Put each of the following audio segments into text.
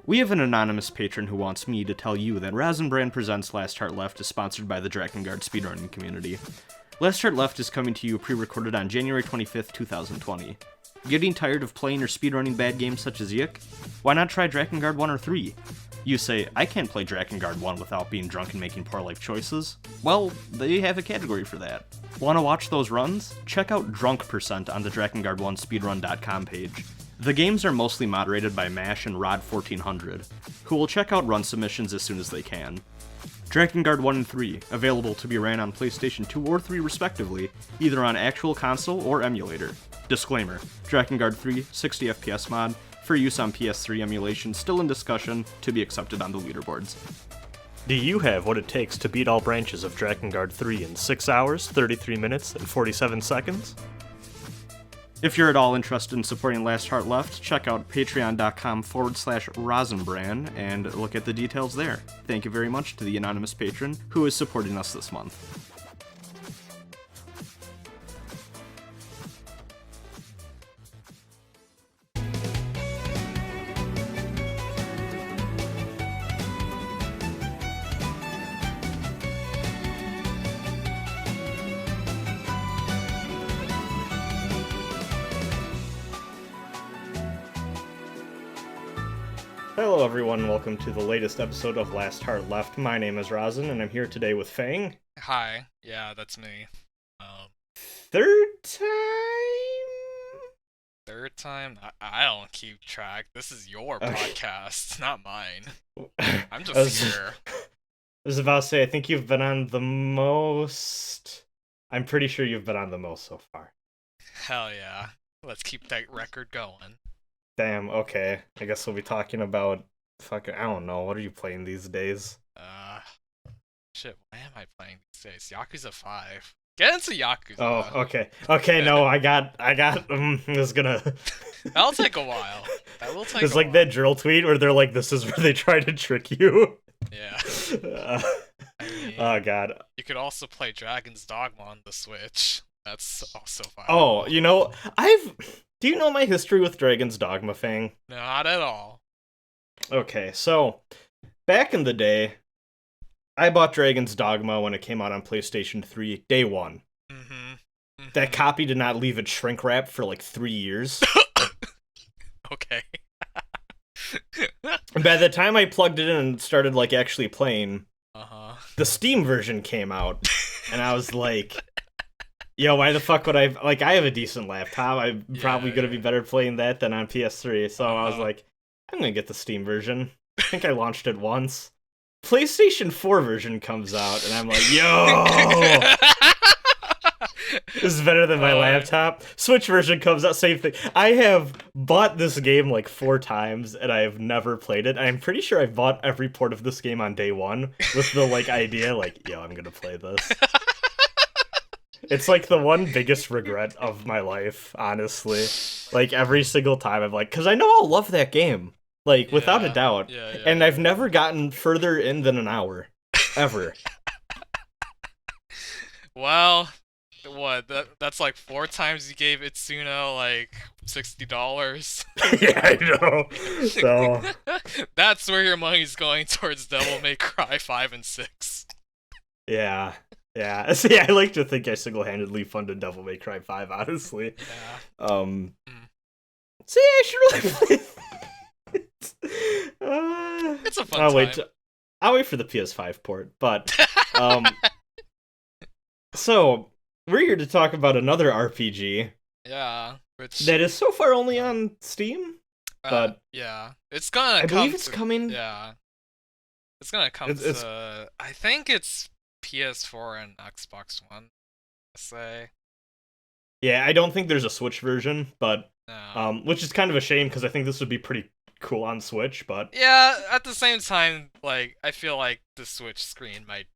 We have an anonymous patron who wants me to tell you that Rasenbrand Presents Last Heart Left is sponsored by the Drakengard speedrunning community. Last Heart Left is coming to you pre-recorded on January 25th, 2020. Getting tired of playing or speedrunning bad games such as Yick? Why not try Drakengard 1 or 3? You say, I can't play Drakengard 1 without being drunk and making poor life choices? Well, they have a category for that. Want to watch those runs? Check out Drunk Percent on the Drakengard1speedrun.com page. The games are mostly moderated by Mash and Rod1400, who will check out run submissions as soon as they can. Drakengard 1 and 3, available to be ran on PlayStation 2 or 3 respectively, either on actual console or emulator. Disclaimer, Drakengard 3, 60fps mod, for use on PS3 emulation still in discussion, to be accepted on the leaderboards. Do you have what it takes to beat all branches of Drakengard 3 in 6 hours, 33 minutes, and 47 seconds? If you're at all interested in supporting Last Heart Left, check out patreon.com/Rasenbrand and look at the details there. Thank you very much to the anonymous patron who is supporting us this month. Hello everyone, welcome to the latest episode of Last Heart Left. My name is Rosin, and I'm here today with Fang. Hi, yeah, that's me. Third time? Third time? I don't keep track. This is your podcast, not mine. I'm just here. I was about to say, I think you've been on the most... I'm pretty sure you've been on the most so far. Hell yeah. Let's keep that record going. Damn, okay. I guess we'll be talking about fucking, I don't know, what are you playing these days? Shit, what am I playing these days? Yakuza 5. Get into Yakuza. Oh, okay. Okay, no, I got, it's gonna... That'll take a while. That will take It's a like while. that drill tweet where they're like, this is where they try to trick you. Yeah. I mean, oh, God. you could also play Dragon's Dogma on the Switch. That's also fine. Oh, you know, do you know my history with Dragon's Dogma, Fang? Not at all. Okay, so, back in the day, I bought Dragon's Dogma when it came out on PlayStation 3, day one. Mm-hmm. That copy did not leave its shrink wrap for like 3 years. Okay. And by the time I plugged it in and started like actually playing, the Steam version came out, and I was like, yo, why the fuck would I have a decent laptop. I'm probably going to be better playing that than on PS3. So I was like, I'm going to get the Steam version. I think I launched it once. PlayStation 4 version comes out, and I'm like, yo! This is better than my laptop. Switch version comes out, same thing. I have bought this game like 4 times, and I have never played it. I'm pretty sure I bought every port of this game on day one with the like idea, like, yo, I'm going to play this. It's like the one biggest regret of my life, honestly. Like every single time I'm like, because I know I'll love that game. Like, without a doubt. And I've never gotten further in than an hour. Ever. Well, what? That's like 4 times you gave Itsuno like $60. Yeah, I know. So that's where your money's going towards Devil May Cry 5 and 6. Yeah. Yeah. See, I like to think I single-handedly funded Devil May Cry 5, honestly. Yeah. See, I should really play it's a fun time. I'll wait for the PS5 port, but so we're here to talk about another RPG. Yeah, which that is so far only on Steam. But yeah, it's gonna. I believe it's coming. Yeah, it's gonna come to. I think it's PS4 and Xbox One. I say. Yeah, I don't think there's a Switch version, but no. Which is kind of a shame because I think this would be pretty cool on Switch, but yeah, at the same time, like I feel like the Switch screen might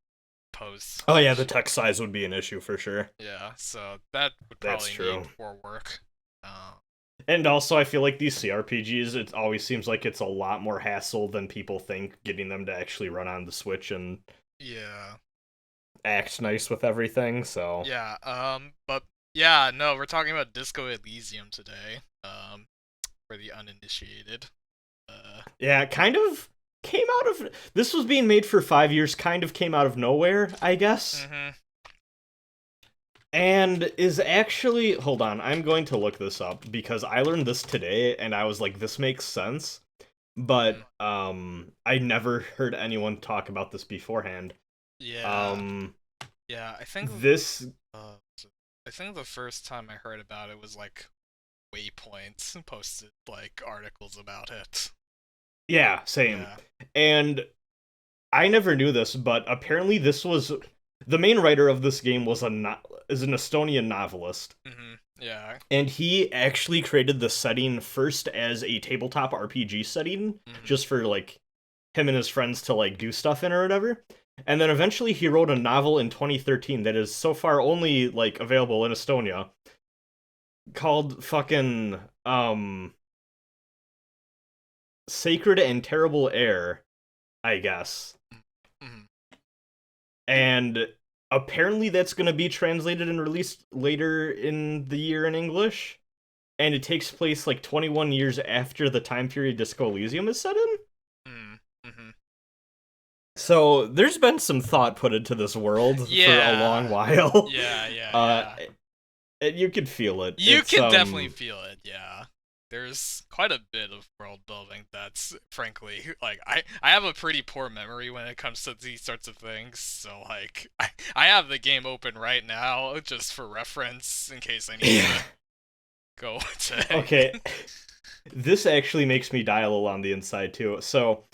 pose. Oh yeah, the text size would be an issue for sure. Yeah, so that would probably need more work. And also, I feel like these CRPGs, it always seems like it's a lot more hassle than people think, getting them to actually run on the Switch and act nice with everything. So yeah, but yeah, no, we're talking about Disco Elysium today. For the uninitiated. Yeah, kind of came out of... This was being made for 5 years, kind of came out of nowhere, I guess. Mm-hmm. And is actually... Hold on, I'm going to look this up, because I learned this today, and I was like, this makes sense. But, I never heard anyone talk about this beforehand. Yeah. Yeah, This... I think the first time I heard about it was like Waypoint posted like articles about it. Yeah, same. Yeah. And I never knew this, but apparently this was... The main writer of this game is an Estonian novelist. Mm-hmm. Yeah. And he actually created the setting first as a tabletop RPG setting, just for, like, him and his friends to, like, do stuff in or whatever. And then eventually he wrote a novel in 2013 that is so far only, like, available in Estonia, called fucking, Sacred and Terrible Air, I guess. Mm-hmm. And apparently that's going to be translated and released later in the year in English. And it takes place like 21 years after the time period Disco Elysium is set in. Mm-hmm. So there's been some thought put into this world for a long while. Yeah. And you can feel it. You can definitely feel it, yeah. There's quite a bit of world building that's, frankly, like, I have a pretty poor memory when it comes to these sorts of things, so, like, I have the game open right now, just for reference, in case I need to go to... Okay. This actually makes me die a little on the inside, too. So,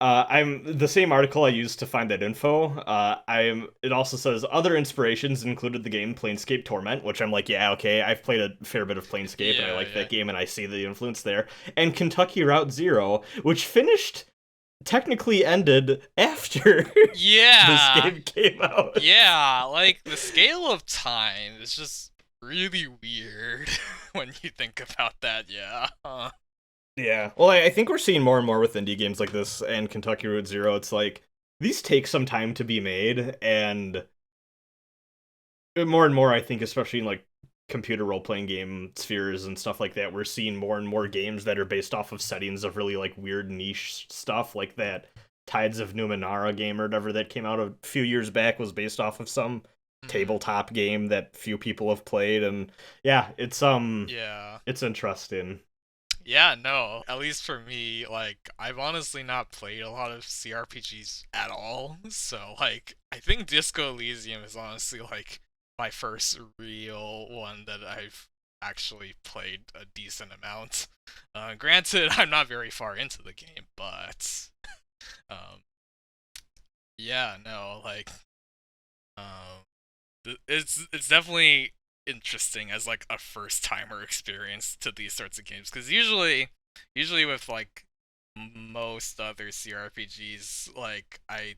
I'm the same article I used to find that info. It also says other inspirations included the game Planescape Torment, which I'm like, yeah, okay, I've played a fair bit of Planescape and I like that game and I see the influence there. And Kentucky Route Zero, which technically ended after this game came out. Yeah, like, the scale of time is just really weird when you think about that, yeah. Yeah. Well, I think we're seeing more and more with indie games like this and Kentucky Route Zero. It's like, these take some time to be made, and more and more, I think, especially in, like, computer role-playing game spheres and stuff like that, we're seeing more and more games that are based off of settings of really, like, weird niche stuff, like that Tides of Numenera game or whatever that came out a few years back was based off of some tabletop game that few people have played, and yeah, it's interesting. Yeah, no, at least for me, like, I've honestly not played a lot of CRPGs at all, so, like, I think Disco Elysium is honestly, like, my first real one that I've actually played a decent amount. Granted, I'm not very far into the game, but, yeah, no, like, it's definitely interesting as like a first timer experience to these sorts of games, because usually with like most other CRPGs, like, I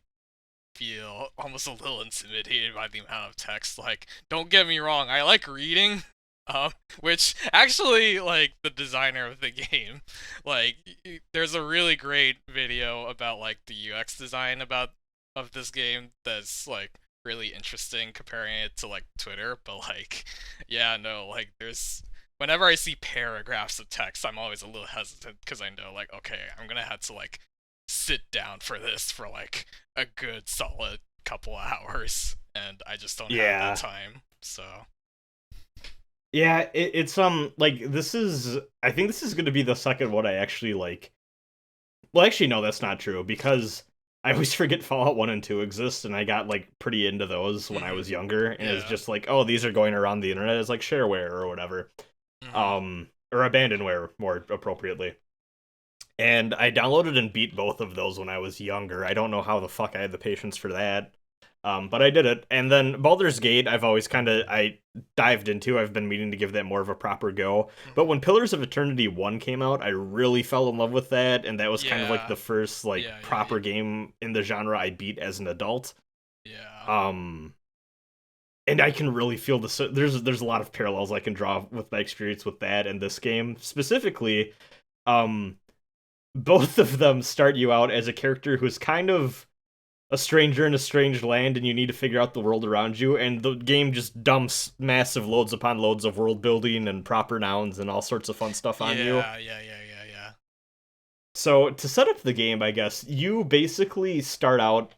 feel almost a little intimidated by the amount of text. Like, don't get me wrong, I like reading, which actually, like, the designer of the game, like, there's a really great video about like the UX design of this game that's like really interesting, comparing it to like Twitter, but like, yeah, no, like, whenever I see paragraphs of text, I'm always a little hesitant, because I know, like, okay, I'm gonna have to like sit down for this for like a good solid couple hours, and I just don't have that time, so. Yeah, it's like, I think this is gonna be the second one I actually like. Well, actually, no, that's not true, because I always forget Fallout 1 and 2 exist, and I got, like, pretty into those when I was younger, and it's just like, oh, these are going around the internet as, like, shareware or whatever. Or abandonware, more appropriately. And I downloaded and beat both of those when I was younger. I don't know how the fuck I had the patience for that. But I did it. And then Baldur's Gate, I dived into. I've been meaning to give that more of a proper go. But when Pillars of Eternity 1 came out, I really fell in love with that, and that was kind of like the first, like, proper game in the genre I beat as an adult. Yeah. And I can really feel there's a lot of parallels I can draw with my experience with that and this game. Specifically, both of them start you out as a character who's kind of a stranger in a strange land, and you need to figure out the world around you, and the game just dumps massive loads upon loads of world building and proper nouns and all sorts of fun stuff on you. Yeah. So to set up the game, I guess you basically start out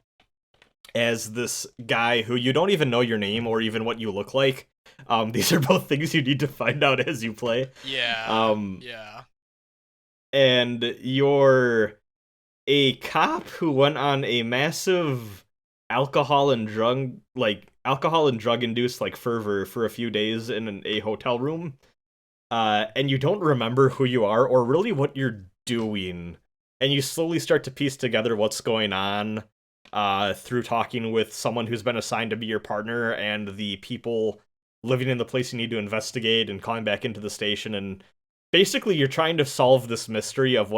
as this guy who you don't even know your name or even what you look like. These are both things you need to find out as you play. Yeah, Um, yeah. and you're a cop who went on a massive alcohol and drug induced like fervor for a few days in a hotel room. And you don't remember who you are or really what you're doing. And you slowly start to piece together what's going on through talking with someone who's been assigned to be your partner and the people living in the place you need to investigate and calling back into the station. And basically, you're trying to solve this mystery of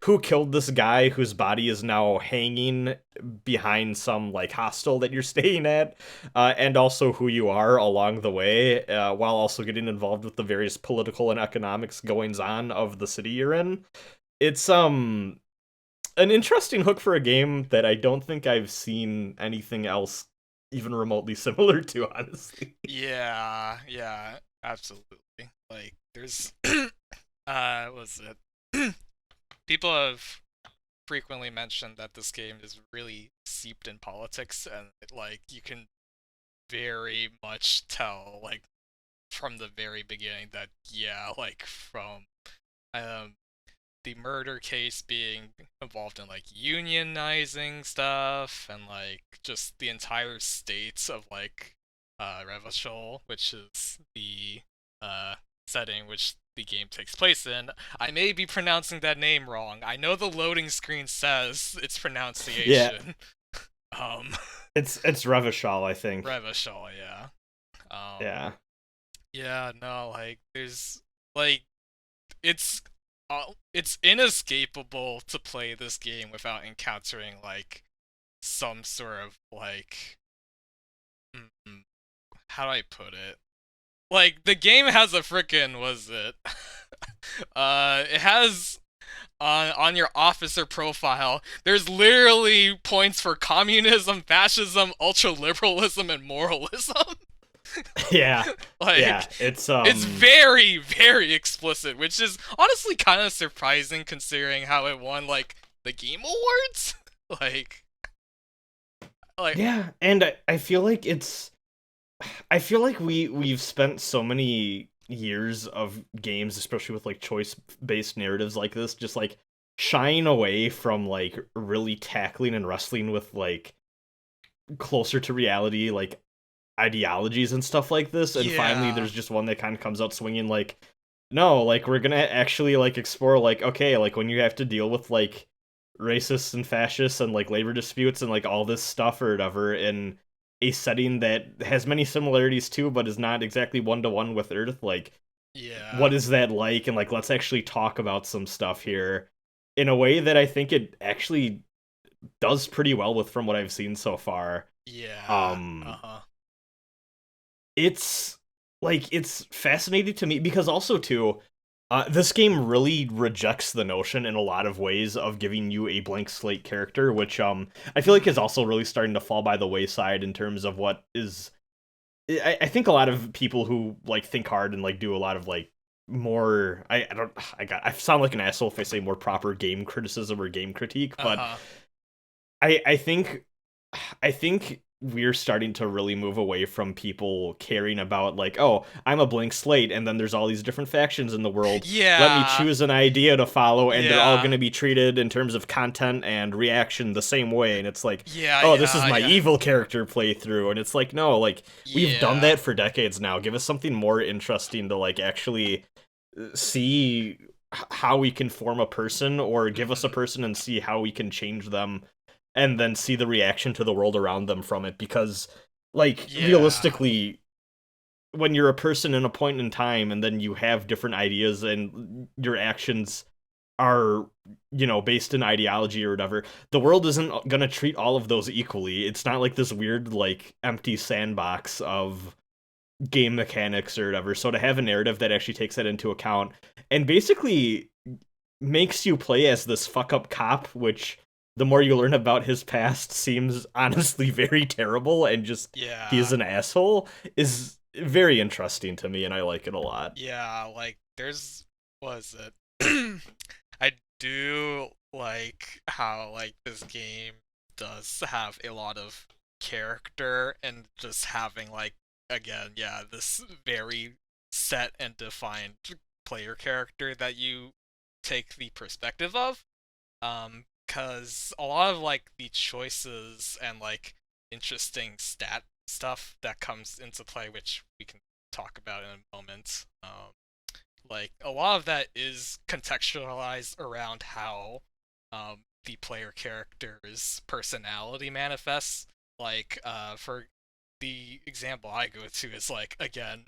who killed this guy whose body is now hanging behind some like hostel that you're staying at, and also who you are along the way, while also getting involved with the various political and economics goings on of the city you're in. It's an interesting hook for a game that I don't think I've seen anything else even remotely similar to, honestly. Yeah, yeah, absolutely. Like, there's, what's it? People have frequently mentioned that this game is really seeped in politics, and like you can very much tell, like from the very beginning, that yeah, like from um the murder case being involved in like unionizing stuff and like just the entire state of like Revachol, which is the uh setting which the game takes place in. I may be pronouncing that name wrong. I know the loading screen says its Yeah, pronunciation. um it's Revachol, I think. Revachol, yeah. Um Yeah. yeah, no, like there's like it's it's inescapable to play this game without encountering like some sort of like mm, how do I put it? Like the game has a frickin' was it? It has on your officer profile. There's literally points for communism, fascism, ultra liberalism, and moralism. Yeah. Yeah, Like it's it's very very explicit, which is honestly kind of surprising considering how it won like the game awards. like like yeah, and I feel like I feel like we've spent so many years of games, especially with like choice based narratives like this, just like shying away from like really tackling and wrestling with like closer to reality like ideologies and stuff like this, and finally yeah, there's just one that kind of comes out swinging like, no, like we're gonna actually like explore like, okay, like when you have to deal with like racists and fascists and like labor disputes and like all this stuff or whatever in a setting that has many similarities too but is not exactly one to one with Earth, like yeah, what is that like, and like let's actually talk about some stuff here in a way that I think it actually does pretty well with from what I've seen so far. yeah, um uh-huh, it's like it's fascinating to me because also too, this game really rejects the notion in a lot of ways of giving you a blank slate character, which I feel like is mm-hmm. also really starting to fall by the wayside in terms of what is. I think a lot of people who like think hard and like do a lot of like more. I don't. I sound like an asshole if I say more proper game criticism or game critique, but Uh-huh, I think I think we're starting to really move away from people caring about like, oh, I'm a blank slate and then there's all these different factions in the world. Let me yeah, choose an idea to follow and they're all yeah, going to be treated in terms of content and reaction the same way, and it's like, yeah, oh, this is yeah, my yeah, evil character playthrough, and it's like, no, like we've done yeah, that for decades now. Give us something more interesting to like actually see how we can form a person, or give us a mm-hmm. person and see how we can change them and then see the reaction to the world around them from it, because like Yeah, realistically, when you're a person in a point in time and then you have different ideas and your actions are, you know, based in ideology or whatever, the world isn't going to treat all of those equally. It's not like this weird like empty sandbox of game mechanics or whatever. So to have a narrative that actually takes that into account and basically makes you play as this fuck up cop, which the more you learn about his past seems honestly very terrible and just he's yeah, an asshole, is very interesting to me and I like it a lot. yeah, like there's was it I do like how like this game does have a lot of character and just having like again, yeah, this very set and defined player character that you take the perspective of. Cause a lot of like the choices and like interesting stat stuff that comes into play, which we can talk about in a moment. Like a lot of that is contextualized around how the player character's personality manifests. Like, for the example I go to is like again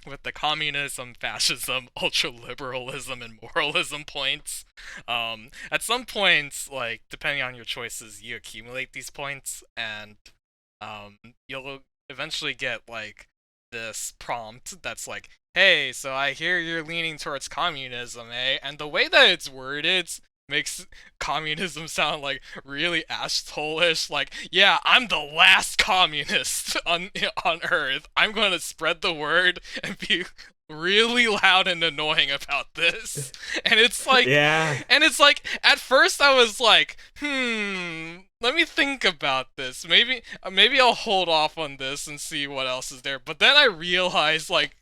with the communism, fascism, ultra liberalism, and moralism points. At some points, like depending on your choices, you accumulate these points, and you'll eventually get like this prompt that's like, "Hey, so I hear you're leaning towards communism, eh?" And the way that it's worded makes communism sound like really asshole-ish. Like, yeah, I'm the last communist on Earth. I'm gonna spread the word and be really loud and annoying about this. And it's like, Yeah. at first I was like, let me think about this. Maybe I'll hold off on this and see what else is there. But then I realized, like,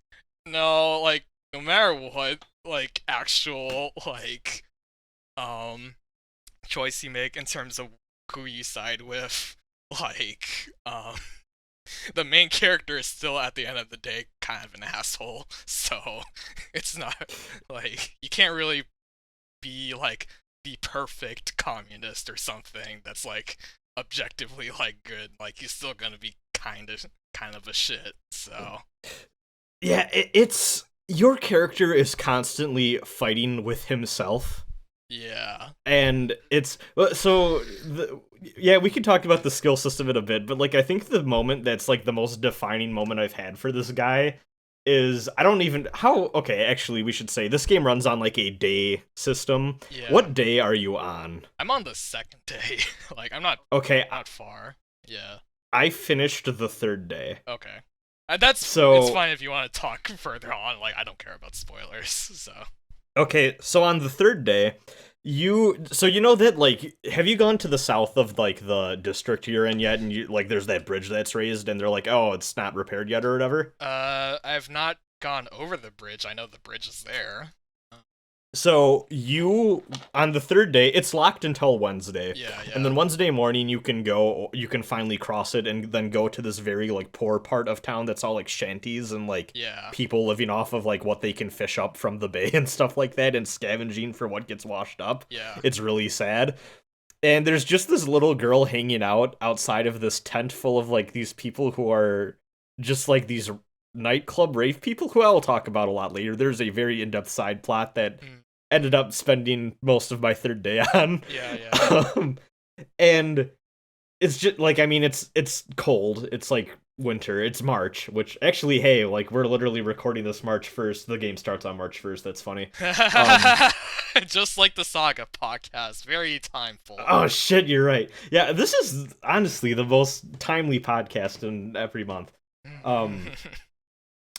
no, like, no matter what, like, actual, like, choice you make in terms of who you side with, like, the main character is still at the end of the day kind of an asshole. So it's not like you can't really be like the perfect communist or something that's like objectively like good. Like he's still gonna be kind of a shit. So Yeah, it's your character is constantly fighting with himself. yeah. And it's yeah, we could talk about the skill system in a bit, but like I think the moment that's like the most defining moment I've had for this guy is I don't even how okay, actually we should say this game runs on like a day system. Yeah. What day are you on? I'm on the second day. Like I'm not Okay, not far. Yeah. I finished the third day. Okay. That's So it's fine if you want to talk further on. Like I don't care about spoilers. So okay, so on the third day, you know that like have you gone to the south of like the district you're in yet? And you like there's that bridge that's raised, and they're like, oh, it's not repaired yet or whatever. I've not gone over the bridge. I know the bridge is there. So you on the third day, it's locked until Wednesday. Yeah, yeah. And then Wednesday morning you can finally cross it and then go to this very like poor part of town that's all like shanties and like Yeah. people living off of like what they can fish up from the bay and stuff like that and scavenging for what gets washed up. Yeah. It's really sad. And there's just this little girl hanging out outside of this tent full of like these people who are just like these nightclub rave people who I'll talk about a lot later. There's a very in-depth side plot that ended up spending most of my third day on. Yeah, yeah. And it's just like I mean it's cold. It's like winter. It's March, which actually hey, like we're literally recording this March 1st. The game starts on March 1st. That's funny. Just like the Saga podcast, very timeful. Oh shit, you're right. Yeah, this is honestly the most timely podcast in every month.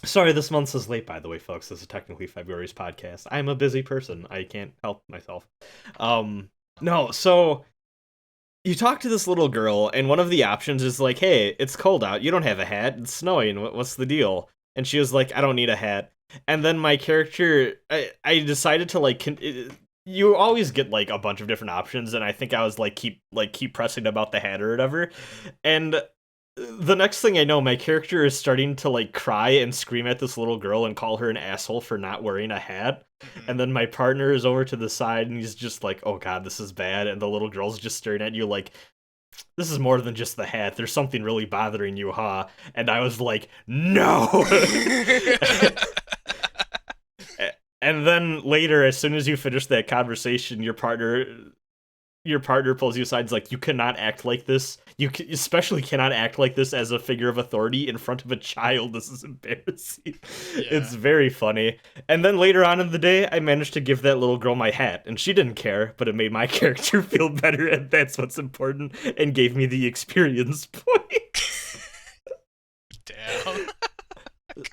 Sorry, this month is late, by the way, folks. This is technically February's podcast. I'm a busy person. I can't help myself. No, so you talk to this little girl, and one of the options is like, hey, it's cold out. You don't have a hat. It's snowing. What's the deal? And she was like, I don't need a hat. And then my character, I decided to like, you always get like a bunch of different options, and I think I was like keep pressing about the hat or whatever. And the next thing I know, my character is starting to like cry and scream at this little girl and call her an asshole for not wearing a hat. And then my partner is over to the side and he's just like, oh god, this is bad. And the little girl's just staring at you like, this is more than just the hat. There's something really bothering you, huh? And I was like, no! And then later, as soon as you finish that conversation, your partner pulls you aside and is like, you cannot act like this. You especially cannot act like this as a figure of authority in front of a child. This is embarrassing. Yeah. It's very funny. And then later on in the day, I managed to give that little girl my hat, and she didn't care, but it made my character feel better, and that's what's important, and gave me the experience point. Damn.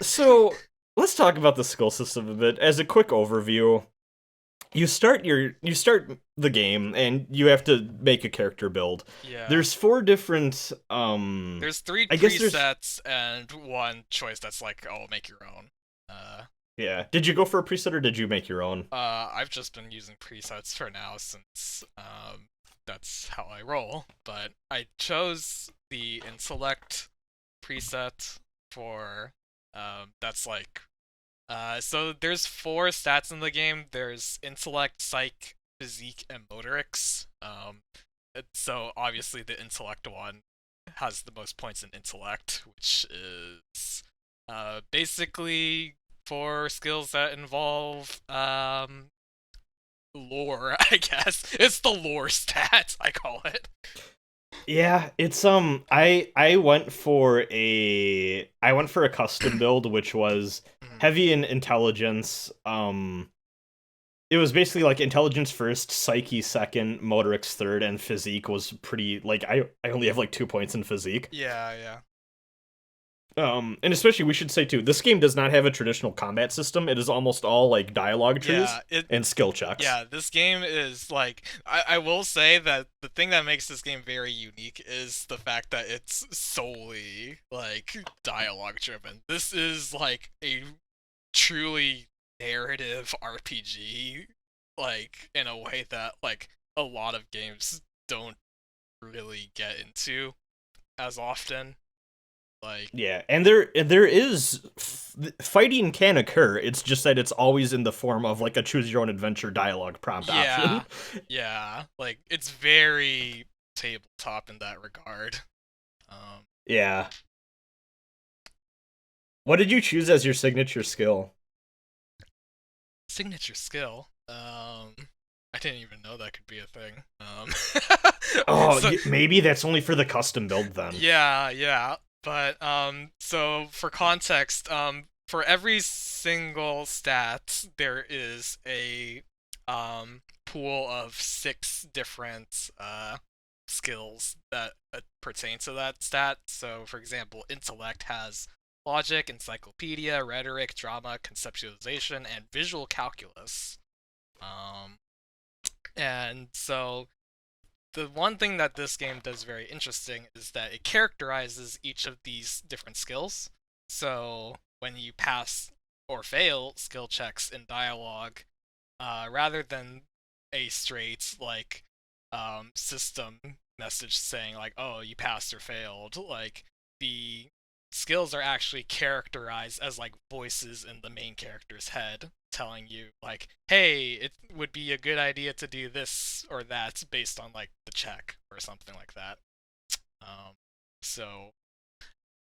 So, let's talk about the skill system a bit. As a quick overview, you start the game and you have to make a character build. Yeah. There's 4 different There's 3 I guess there's presets and 1 choice that's like, oh, make your own. Yeah. Did you go for a preset or did you make your own? I've just been using presets for now since that's how I roll. But I chose the intellect preset for that's like so there's 4 stats in the game. There's intellect, psych, physique, and motorics. So obviously the intellect one has the most points in intellect, which is basically for skills that involve lore, I guess. It's the lore stats, I call it. Yeah, it's I went for a custom build which was heavy in intelligence. It was basically like intelligence first, psyche second, motorics third, and physique was pretty like I only have like 2 points in physique. Yeah. And especially we should say too, this game does not have a traditional combat system. It is almost all like dialogue trees and skill checks. Yeah, this game is like I will say that the thing that makes this game very unique is the fact that it's solely like dialogue driven. This is like a truly narrative RPG, like in a way that like a lot of games don't really get into as often. Like, yeah, and there is fighting can occur. It's just that it's always in the form of like a choose your own adventure dialogue prompt option. Yeah, like it's very tabletop in that regard. Yeah. What did you choose as your signature skill? Signature skill. I didn't even know that could be a thing. Maybe that's only for the custom build then. Yeah. But so for context, for every single stat, there is a pool of 6 different skills that pertain to that stat. So, for example, intellect has logic, encyclopedia, rhetoric, drama, conceptualization, and visual calculus. And so the one thing that this game does very interesting is that it characterizes each of these different skills. So when you pass or fail skill checks in dialogue, rather than a straight like system message saying like, oh, you passed or failed, like the skills are actually characterized as like voices in the main character's head telling you like, hey, it would be a good idea to do this or that based on like the check or something like that. So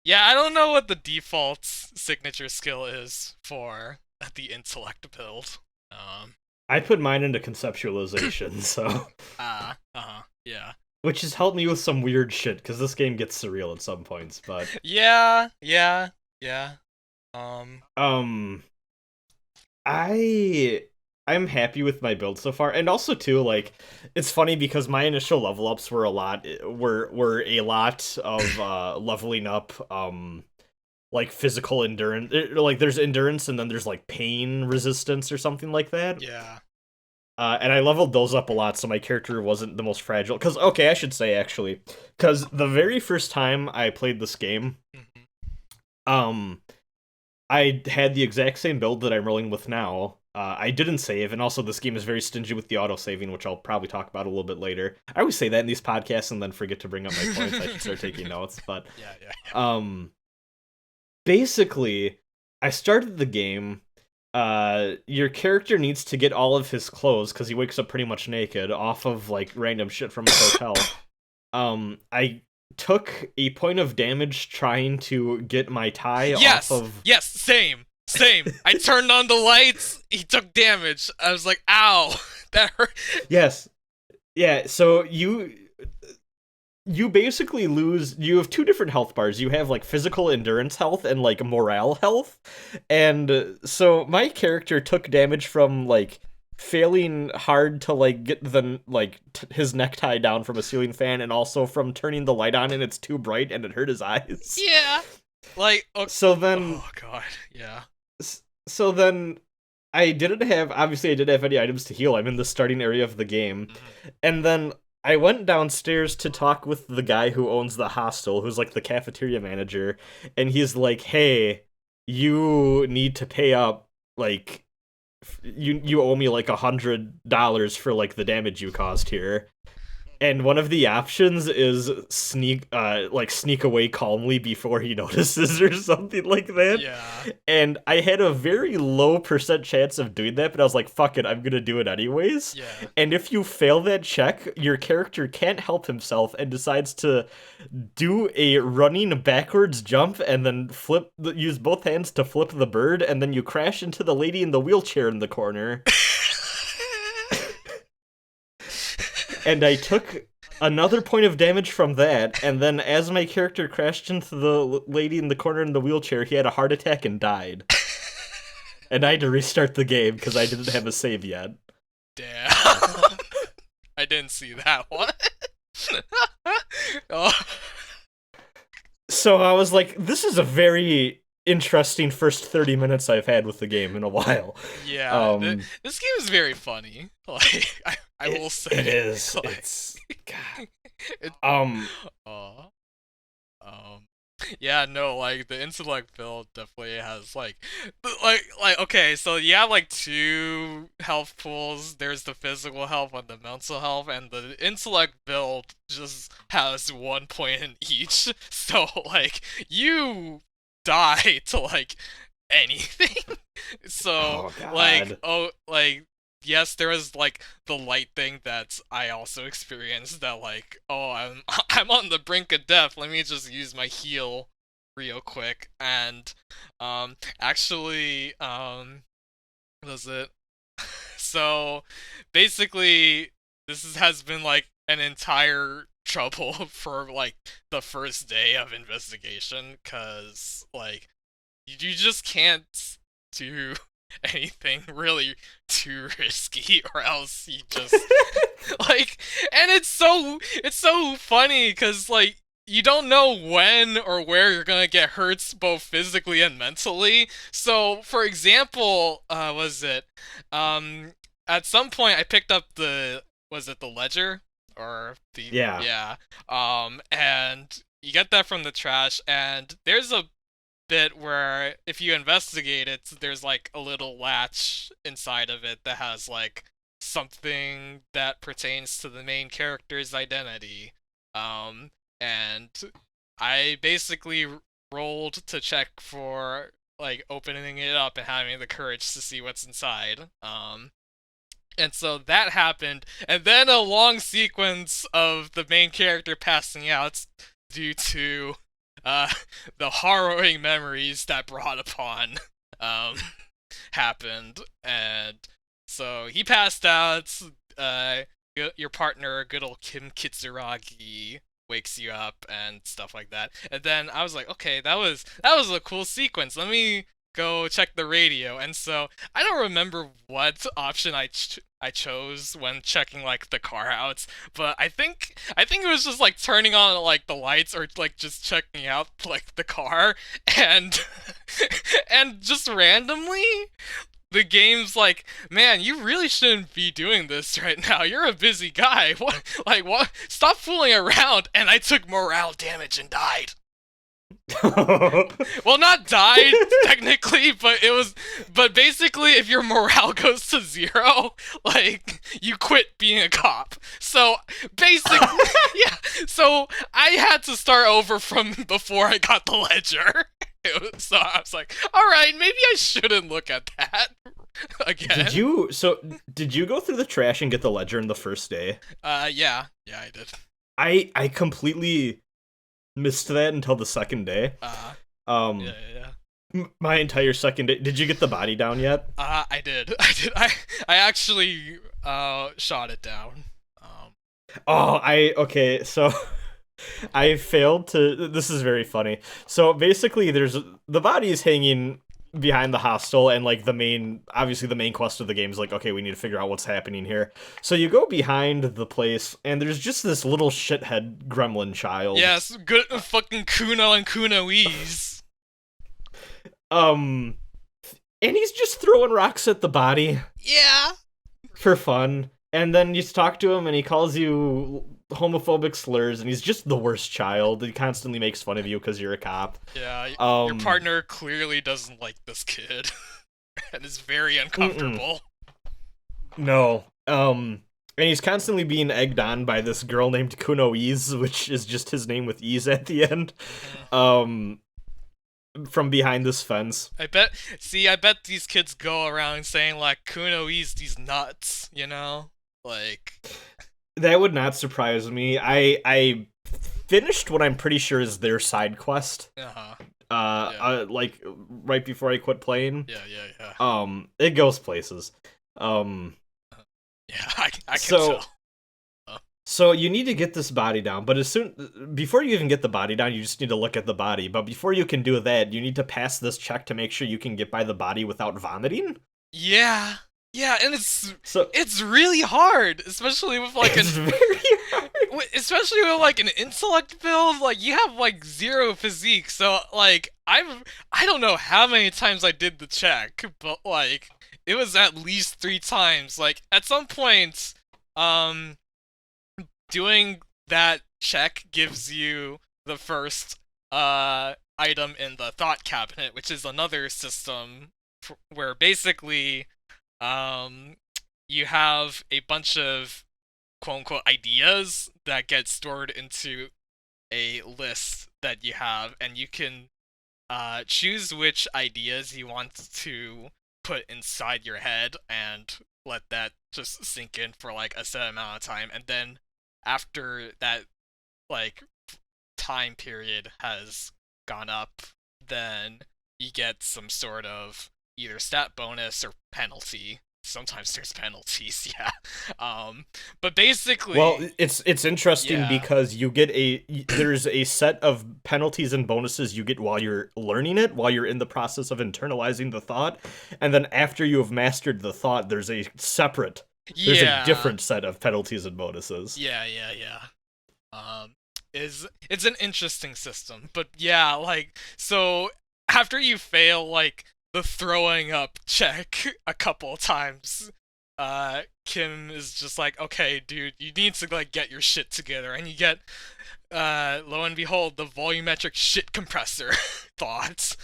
yeah, I don't know what the default signature skill is for the intellect build. I put mine into conceptualization, so yeah. Which has helped me with some weird shit, because this game gets surreal at some points, but... Yeah. I'm happy with my build so far, and also too, like, it's funny because my initial level ups were a lot of leveling up, like, physical endurance. Like, there's endurance, and then there's, like, pain resistance or something like that. Yeah. And I leveled those up a lot, so my character wasn't the most fragile. I should say, actually, because the very first time I played this game, I had the exact same build that I'm rolling with now. I didn't save, and also this game is very stingy with the auto-saving, which I'll probably talk about a little bit later. I always say that in these podcasts and then forget to bring up my points. I should start taking notes, but... Yeah. Basically, I started the game... your character needs to get all of his clothes, because he wakes up pretty much naked, off of, like, random shit from his hotel. I took a point of damage trying to get my tie off of... Yes, same. I turned on the lights, he took damage. I was like, ow, that hurt. Yes. Yeah, so you basically you have 2 different health bars. You have like physical endurance health and like morale health. And so my character took damage from like failing hard to like get his necktie down from a ceiling fan, and also from turning the light on and it's too bright and it hurt his eyes. Yeah. Like, okay. So then oh god, yeah. So then I didn't have, obviously I didn't have any items to heal. I'm in the starting area of the game. Mhm. And then I went downstairs to talk with the guy who owns the hostel, who's like the cafeteria manager, and he's like, "Hey, you need to pay up, like you owe me like $100 for like the damage you caused here." And one of the options is sneak away calmly before he notices or something like that. Yeah. And I had a very low percent chance of doing that, but I was like, fuck it, I'm gonna do it anyways. Yeah. And if you fail that check, your character can't help himself and decides to do a running backwards jump and then use both hands to flip the bird, and then you crash into the lady in the wheelchair in the corner. And I took another point of damage from that, and then as my character crashed into the lady in the corner in the wheelchair, he had a heart attack and died. And I had to restart the game because I didn't have a save yet. Damn. I didn't see that one. Oh. So I was like, this is a very interesting first 30 minutes I've had with the game in a while. Yeah, this game is very funny. Like, I will say. It is. Like, It's... God. it, Um... uh, yeah, no, like the intellect build definitely has like okay, so you have like two health pools. There's the physical health and the mental health, and the intellect build just has 1 point in each. So like you die to like anything. So Oh, God. like yes, there is like the light thing that I also experienced that like, oh, I'm on the brink of death. Let me just use my heal real quick. And actually was it so basically has been like an entire trouble for like the first day of investigation, cuz like you just can't do anything really too risky, or else you just like, and it's so funny because like you don't know when or where you're gonna get hurt both physically and mentally. So for example, was it at some point I picked up the ledger or the Yeah. and you get that from the trash, and there's a bit where if you investigate it, there's like a little latch inside of it that has like something that pertains to the main character's identity. And I basically rolled to check for like opening it up and having the courage to see what's inside. And so that happened, and then a long sequence of the main character passing out due to the harrowing memories that brought upon um, happened. And so he passed out. Your partner, good old Kim Kitsuragi, wakes you up and stuff like that. And then I was like, okay, that was a cool sequence. Let me go check the radio. And so I don't remember what option I chose when checking like the car outs, but I think it was just like turning on like the lights or like just checking out like the car, and and just randomly the game's like, man, you really shouldn't be doing this right now. You're a busy guy. What? Like what? Stop fooling around. And I took morale damage and died. Well, not died technically, but but basically if your morale goes to 0, like you quit being a cop. So basically yeah, so I had to start over from before I got the ledger. So I was like, all right, maybe I shouldn't look at that again. Did you go through the trash and get the ledger in the first day? Yeah, I did. I completely missed that until the second day. Yeah. My entire second day. Did you get the body down yet? I did. I actually shot it down. Okay, so I failed to. This is very funny. So basically, there's the body is hanging behind the hostel, and like the main quest of the game is like, okay, we need to figure out what's happening here. So you go behind the place, and there's just this little shithead gremlin child. Yes, good fucking Kuno and Kunoese. And he's just throwing rocks at the body Yeah. for fun. And then you talk to him and he calls you homophobic slurs, and he's just the worst child. He constantly makes fun of you because you're a cop. Yeah, your partner clearly doesn't like this kid. And is very uncomfortable. No. And he's constantly being egged on by this girl named Kunoise, which is just his name with E's at the end. From behind this fence. I bet these kids go around saying, like, Kunoise, these nuts, you know? Like... That would not surprise me. I finished what I'm pretty sure is their side quest. Like, right before I quit playing. Yeah. It goes places. Yeah, I can tell. So you need to get this body down, but before you even get the body down, you just need to look at the body. But before you can do that, you need to pass this check to make sure you can get by the body without vomiting. Yeah, and it's really hard, especially with like very hard. Especially with like an intellect build. Like, you have like 0 physique, so like I don't know how many times I did the check, but like it was at least 3 times. Like, at some point, doing that check gives you the first item in the thought cabinet, which is another system where basically you have a bunch of quote-unquote ideas that get stored into a list that you have, and you can choose which ideas you want to put inside your head and let that just sink in for like a set amount of time, and then after that like time period has gone up, then you get some sort of either stat bonus or penalty. Sometimes there's penalties, yeah. But basically, well, it's interesting because you get there's a set of penalties and bonuses you get while you're learning it, while you're in the process of internalizing the thought, and then after you have mastered the thought, there's a different set of penalties and bonuses. Yeah. It's an interesting system, but yeah, like, so after you fail like the throwing up check a couple times, Kim is just like, okay, dude, you need to like get your shit together, and you get lo and behold, the volumetric shit compressor thoughts,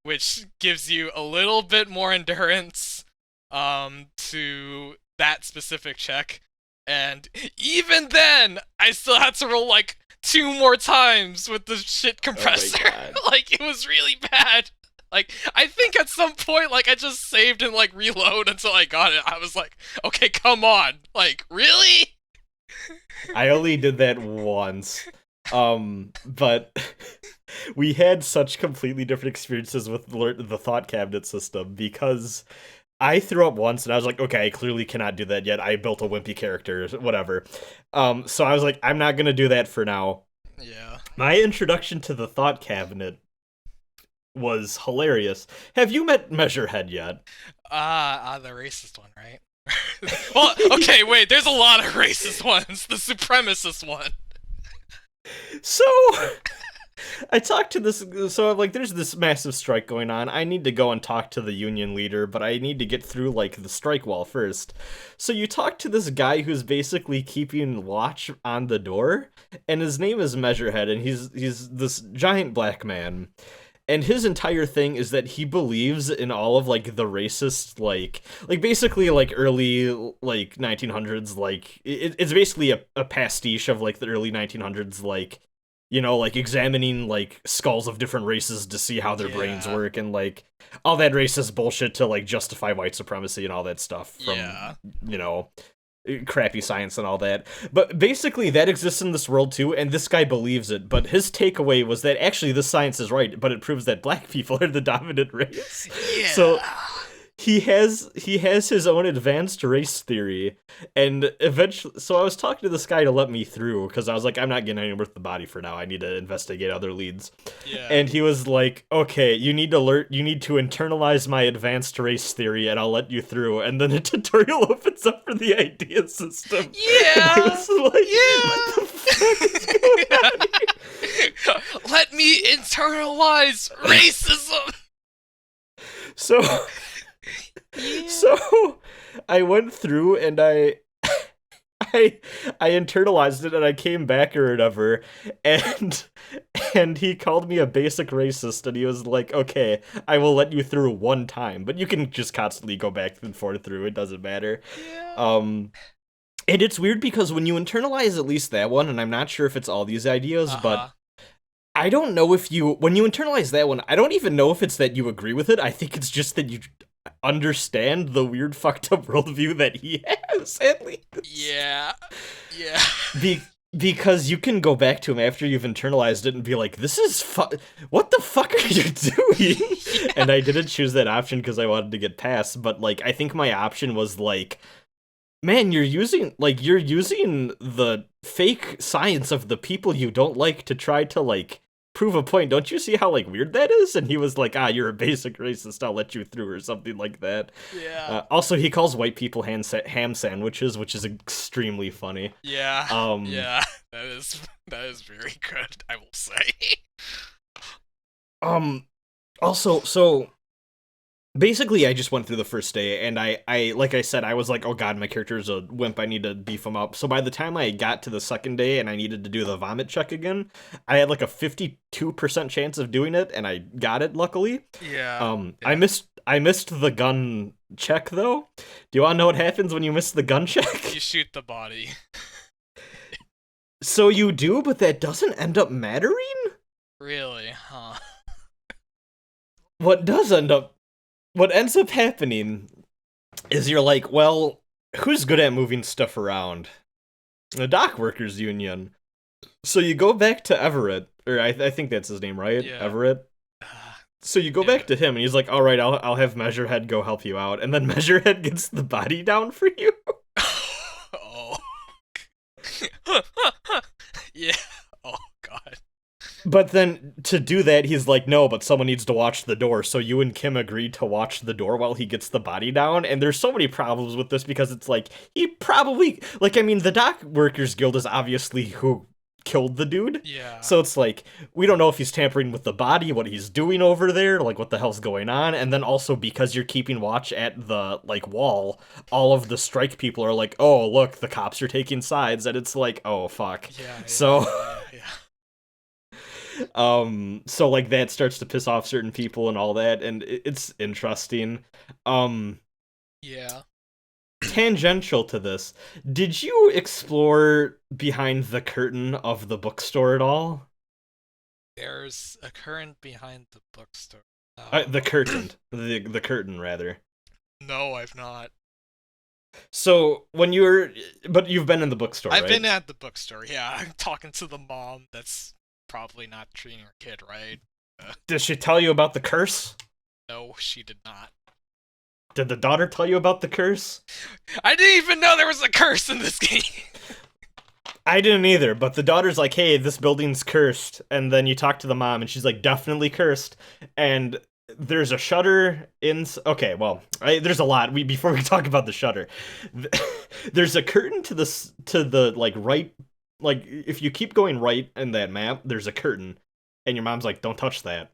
which gives you a little bit more endurance to that specific check. And even then, I still had to roll like 2 more times with the shit compressor. Oh like, it was really bad. Like, I think at some point, like, I just saved and like reload until I got it. I was like, okay, come on. Like, really? I only did that once. But we had such completely different experiences with the thought cabinet system, because I threw up once and I was like, okay, I clearly cannot do that yet. I built a wimpy character, whatever. So I was like, I'm not going to do that for now. Yeah. My introduction to the thought cabinet was hilarious. Have you met Measurehead yet? The racist one, right? Well, okay, wait, there's a lot of racist ones. The supremacist one. So I talked to this, so I'm like, there's this massive strike going on. I need to go and talk to the union leader, but I need to get through, like, the strike wall first. So you talk to this guy who's basically keeping watch on the door, and his name is Measurehead, and he's this giant black man. And his entire thing is that he believes in all of, like, the racist, like basically, like, early, like, 1900s, like, it's basically a pastiche of, like, the early 1900s, like, you know, like, examining, like, skulls of different races to see how their brains work, and, like, all that racist bullshit to, like, justify white supremacy and all that stuff from, you know, crappy science and all that. But basically that exists in this world too, and this guy believes it. But his takeaway was that actually this science is right, but it proves that black people are the dominant race. Yeah. So he has his own advanced race theory, and eventually, so I was talking to this guy to let me through, because I was like, I'm not getting anywhere with the body for now. I need to investigate other leads. Yeah. And he was like, okay, you need to internalize my advanced race theory, and I'll let you through. And then the tutorial opens up for the idea system. Yeah. And I was like, what the fuck is going on here? Let me internalize racism. So, Yeah. so I went through and I I internalized it and I came back or whatever, and and he called me a basic racist and he was like, okay, I will let you through one time, but you can just constantly go back and forth through. It doesn't matter. Yeah. And it's weird because when you internalize at least that one, and I'm not sure if it's all these ideas, but I don't know if when you internalize that one, I don't even know if it's that you agree with it. I think it's just that you understand the weird fucked up worldview that he has, at least. Yeah. Yeah. Because you can go back to him after you've internalized it and be like, this is what the fuck are you doing? Yeah. And I didn't choose that option because I wanted to get past, but like, I think my option was like, man, you're using the fake science of the people you don't like to try to like prove a point. Don't you see how like weird that is? And he was like, you're a basic racist, I'll let you through, or something like that. Yeah. Also, he calls white people ham sandwiches, which is extremely funny. Yeah. Yeah. That is very good, I will say. Also, so basically, I just went through the first day, and I like I said, I was like, oh god, my character is a wimp, I need to beef him up. So by the time I got to the second day and I needed to do the vomit check again, I had like a 52% chance of doing it, and I got it, luckily. Yeah. Yeah. I missed the gun check, though. Do you want to know what happens when you miss the gun check? You shoot the body. So you do, but that doesn't end up mattering? Really? Huh. What ends up happening is you're like, well, who's good at moving stuff around? The dock workers union. So you go back to Everett, or I think that's his name, right? Yeah. Everett. So you go back to him, and he's like, all right, I'll have Measurehead go help you out, and then Measurehead gets the body down for you. Oh. Yeah. Oh god. But then to do that, he's like, no, but someone needs to watch the door. So you and Kim agreed to watch the door while he gets the body down. And there's so many problems with this because it's like, he probably, like, I mean, the Dock Workers Guild is obviously who killed the dude. Yeah. So it's like, we don't know if he's tampering with the body, what he's doing over there, like what the hell's going on. And then also because you're keeping watch at the, like, wall, all of the strike people are like, oh, look, the cops are taking sides. And it's like, oh, fuck. Yeah. So... Yeah. So like that starts to piss off certain people and all that, and it's interesting. Yeah. Tangential to this, did you explore behind the curtain of the bookstore at all? There's a current behind the bookstore. The curtain. the curtain, rather. No, I've not. So, but you've been in the bookstore, I've right? been at the bookstore, yeah. I'm talking to the mom that's probably not treating her kid right. Did she tell you about the curse? No, she did not. Did the daughter tell you about the curse? I didn't even know there was a curse in this game! I didn't either, but the daughter's like, hey, this building's cursed. And then you talk to the mom, and she's like, definitely cursed. And there's a shutter in... Okay, well, there's a lot. Before we talk about the shutter, there's a curtain to the like, right... Like, if you keep going right in that map, there's a curtain. And your mom's like, don't touch that.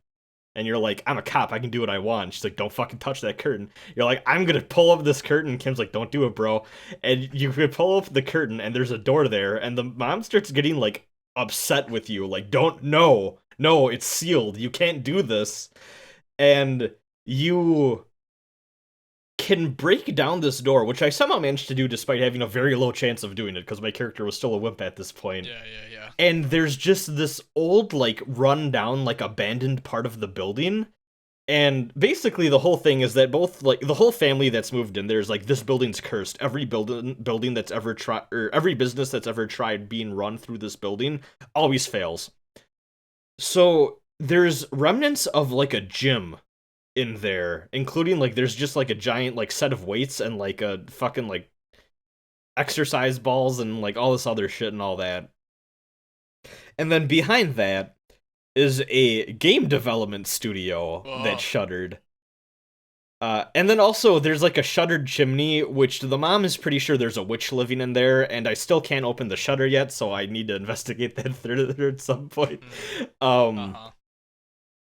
And you're like, I'm a cop, I can do what I want. She's like, don't fucking touch that curtain. You're like, I'm gonna pull up this curtain. Kim's like, don't do it, bro. And you could pull up the curtain, and there's a door there, and the mom starts getting, like, upset with you. Like, no, it's sealed. You can't do this. And you can break down this door, which I somehow managed to do despite having a very low chance of doing it, because my character was still a wimp at this point. Yeah. And there's just this old, like, run-down, like, abandoned part of the building. And basically the whole thing is that both, like, the whole family that's moved in there's like, this building's cursed. Every building that's ever tried, or every business that's ever tried being run through this building always fails. So there's remnants of, like, a gym in there, including, like, there's just, like, a giant, like, set of weights and, like, a fucking, like, exercise balls and, like, all this other shit and all that. And then behind that is a game development studio that shuttered. And then also there's, like, a shuttered chimney, which the mom is pretty sure there's a witch living in there, and I still can't open the shutter yet, so I need to investigate that further at some point.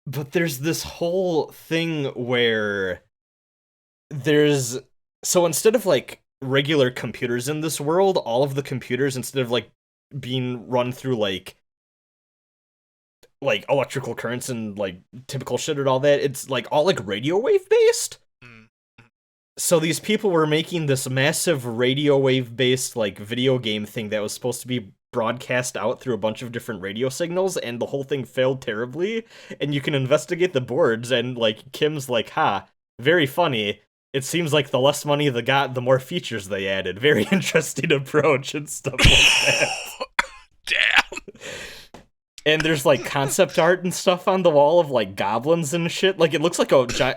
But there's this whole thing where there's so instead of like regular computers in this world, all of the computers, instead of like being run through like electrical currents and like typical shit and all that, it's like all like radio wave based. Mm. So these people were making this massive radio wave based like video game thing that was supposed to be broadcast out through a bunch of different radio signals, and the whole thing failed terribly. And you can investigate the boards, and like Kim's like, "Ha, very funny. It seems like the less money they got, the more features they added. Very interesting approach," and stuff like that. Damn. And there's like concept art and stuff on the wall of like goblins and shit. Like it looks like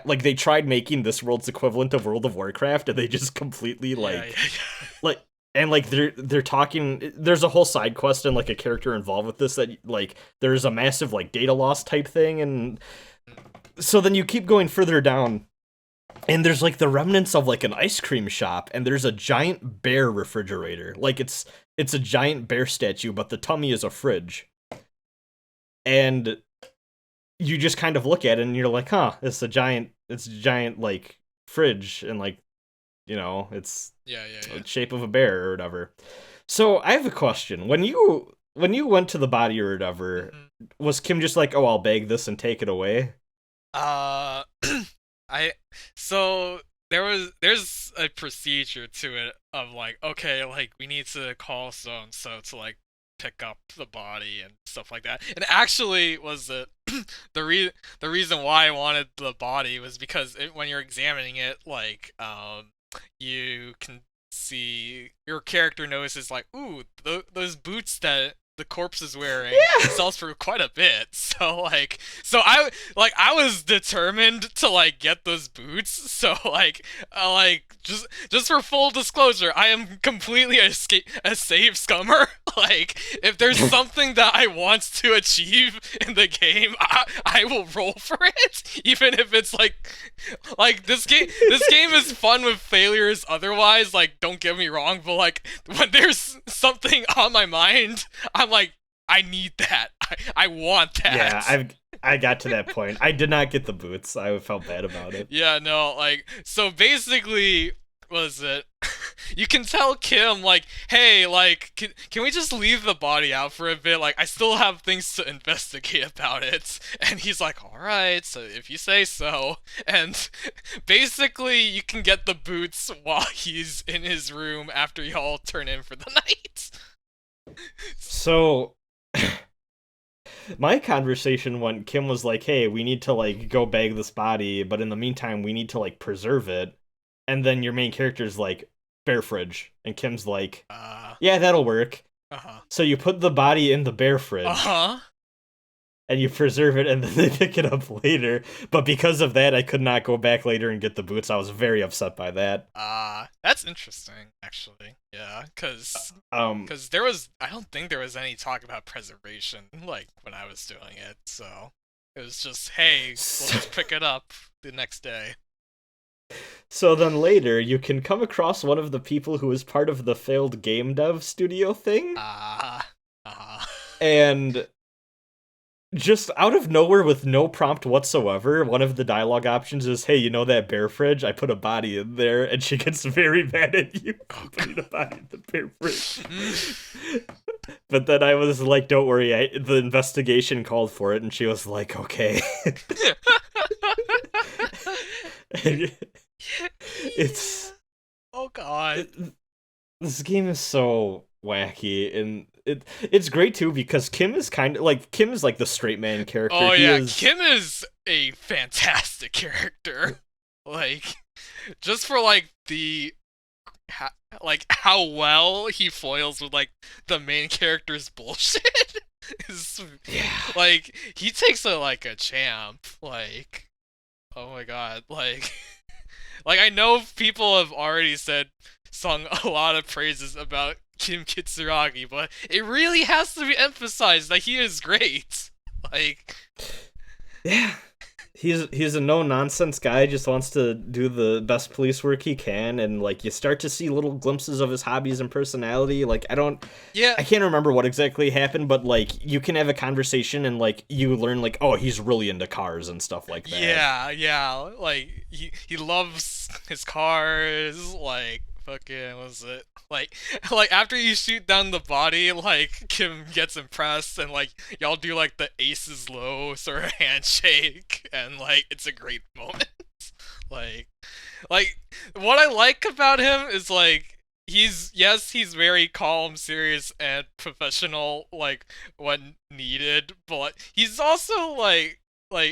like they tried making this world's equivalent of World of Warcraft, and they just completely like like and like they're talking. There's a whole side quest and like a character involved with this that like there's a massive like data loss type thing, and so then you keep going further down. And there's like the remnants of like an ice cream shop, and there's a giant bear refrigerator. Like it's a giant bear statue, but the tummy is a fridge. And you just kind of look at it and you're like, huh, it's a giant like fridge, and like, you know, it's the shape of a bear or whatever. So I have a question. When you went to the body or whatever, was Kim just like, oh, I'll bag this and take it away? So there's a procedure to it of like, okay, like we need to call so and so to like pick up the body and stuff like that. And actually was the reason why I wanted the body was because when you're examining it, like you can see your character notices like, ooh, those boots that the corpse is wearing sells for quite a bit. So I was determined to like get those boots. So just for full disclosure, I am completely a save scummer. Like if there's something that I want to achieve in the game, I will roll for it, even if it's like this game is fun with failures otherwise, like don't get me wrong, but like when there's something on my mind, I'm like, I need that. I want that. Yeah, I got to that point. I did not get the boots. I felt bad about it. Yeah, no, like, so basically, was it? You can tell Kim, like, hey, like, can we just leave the body out for a bit? Like, I still have things to investigate about it. And he's like, alright, so if you say so. And basically, you can get the boots while he's in his room after y'all turn in for the night. So my conversation when Kim was like, hey, we need to like go bag this body, but in the meantime we need to like preserve it. And then your main character's like, bear fridge. And Kim's like, yeah, that'll work. So you put the body in the bear fridge. And you preserve it, and then they pick it up later. But because of that, I could not go back later and get the boots. I was very upset by that. That's interesting, actually. Yeah, because there was, I don't think there was any talk about preservation, like, when I was doing it, so it was just, hey, we'll just pick it up the next day. So then later, you can come across one of the people who was part of the failed game dev studio thing. And just out of nowhere with no prompt whatsoever, one of the dialogue options is, hey, you know that bear fridge? I put a body in there, and she gets very mad at you for putting a body in the bear fridge. But then I was like, don't worry, the investigation called for it, and she was like, okay. It's... Oh god. This game is so wacky, and it's great too because Kim is kind of like the straight man character. Oh yeah, Kim is a fantastic character. Like, just for like how well he foils with like the main character's bullshit. Like he takes it like a champ. Like, oh my god, like I know people have already sung a lot of praises about Kim Kitsuragi, but it really has to be emphasized that he is great. Like, yeah, He's a no nonsense guy, just wants to do the best police work he can, and like you start to see little glimpses of his hobbies and personality. Like Yeah, I can't remember what exactly happened, but like you can have a conversation and like you learn like, oh, he's really into cars and stuff like that. yeah. Like he loves his cars. Like fucking was it like after you shoot down the body, like Kim gets impressed and like y'all do like the aces low sort of handshake and like it's a great moment. like like what I like about him is like he's very calm, serious, and professional like when needed, but he's also like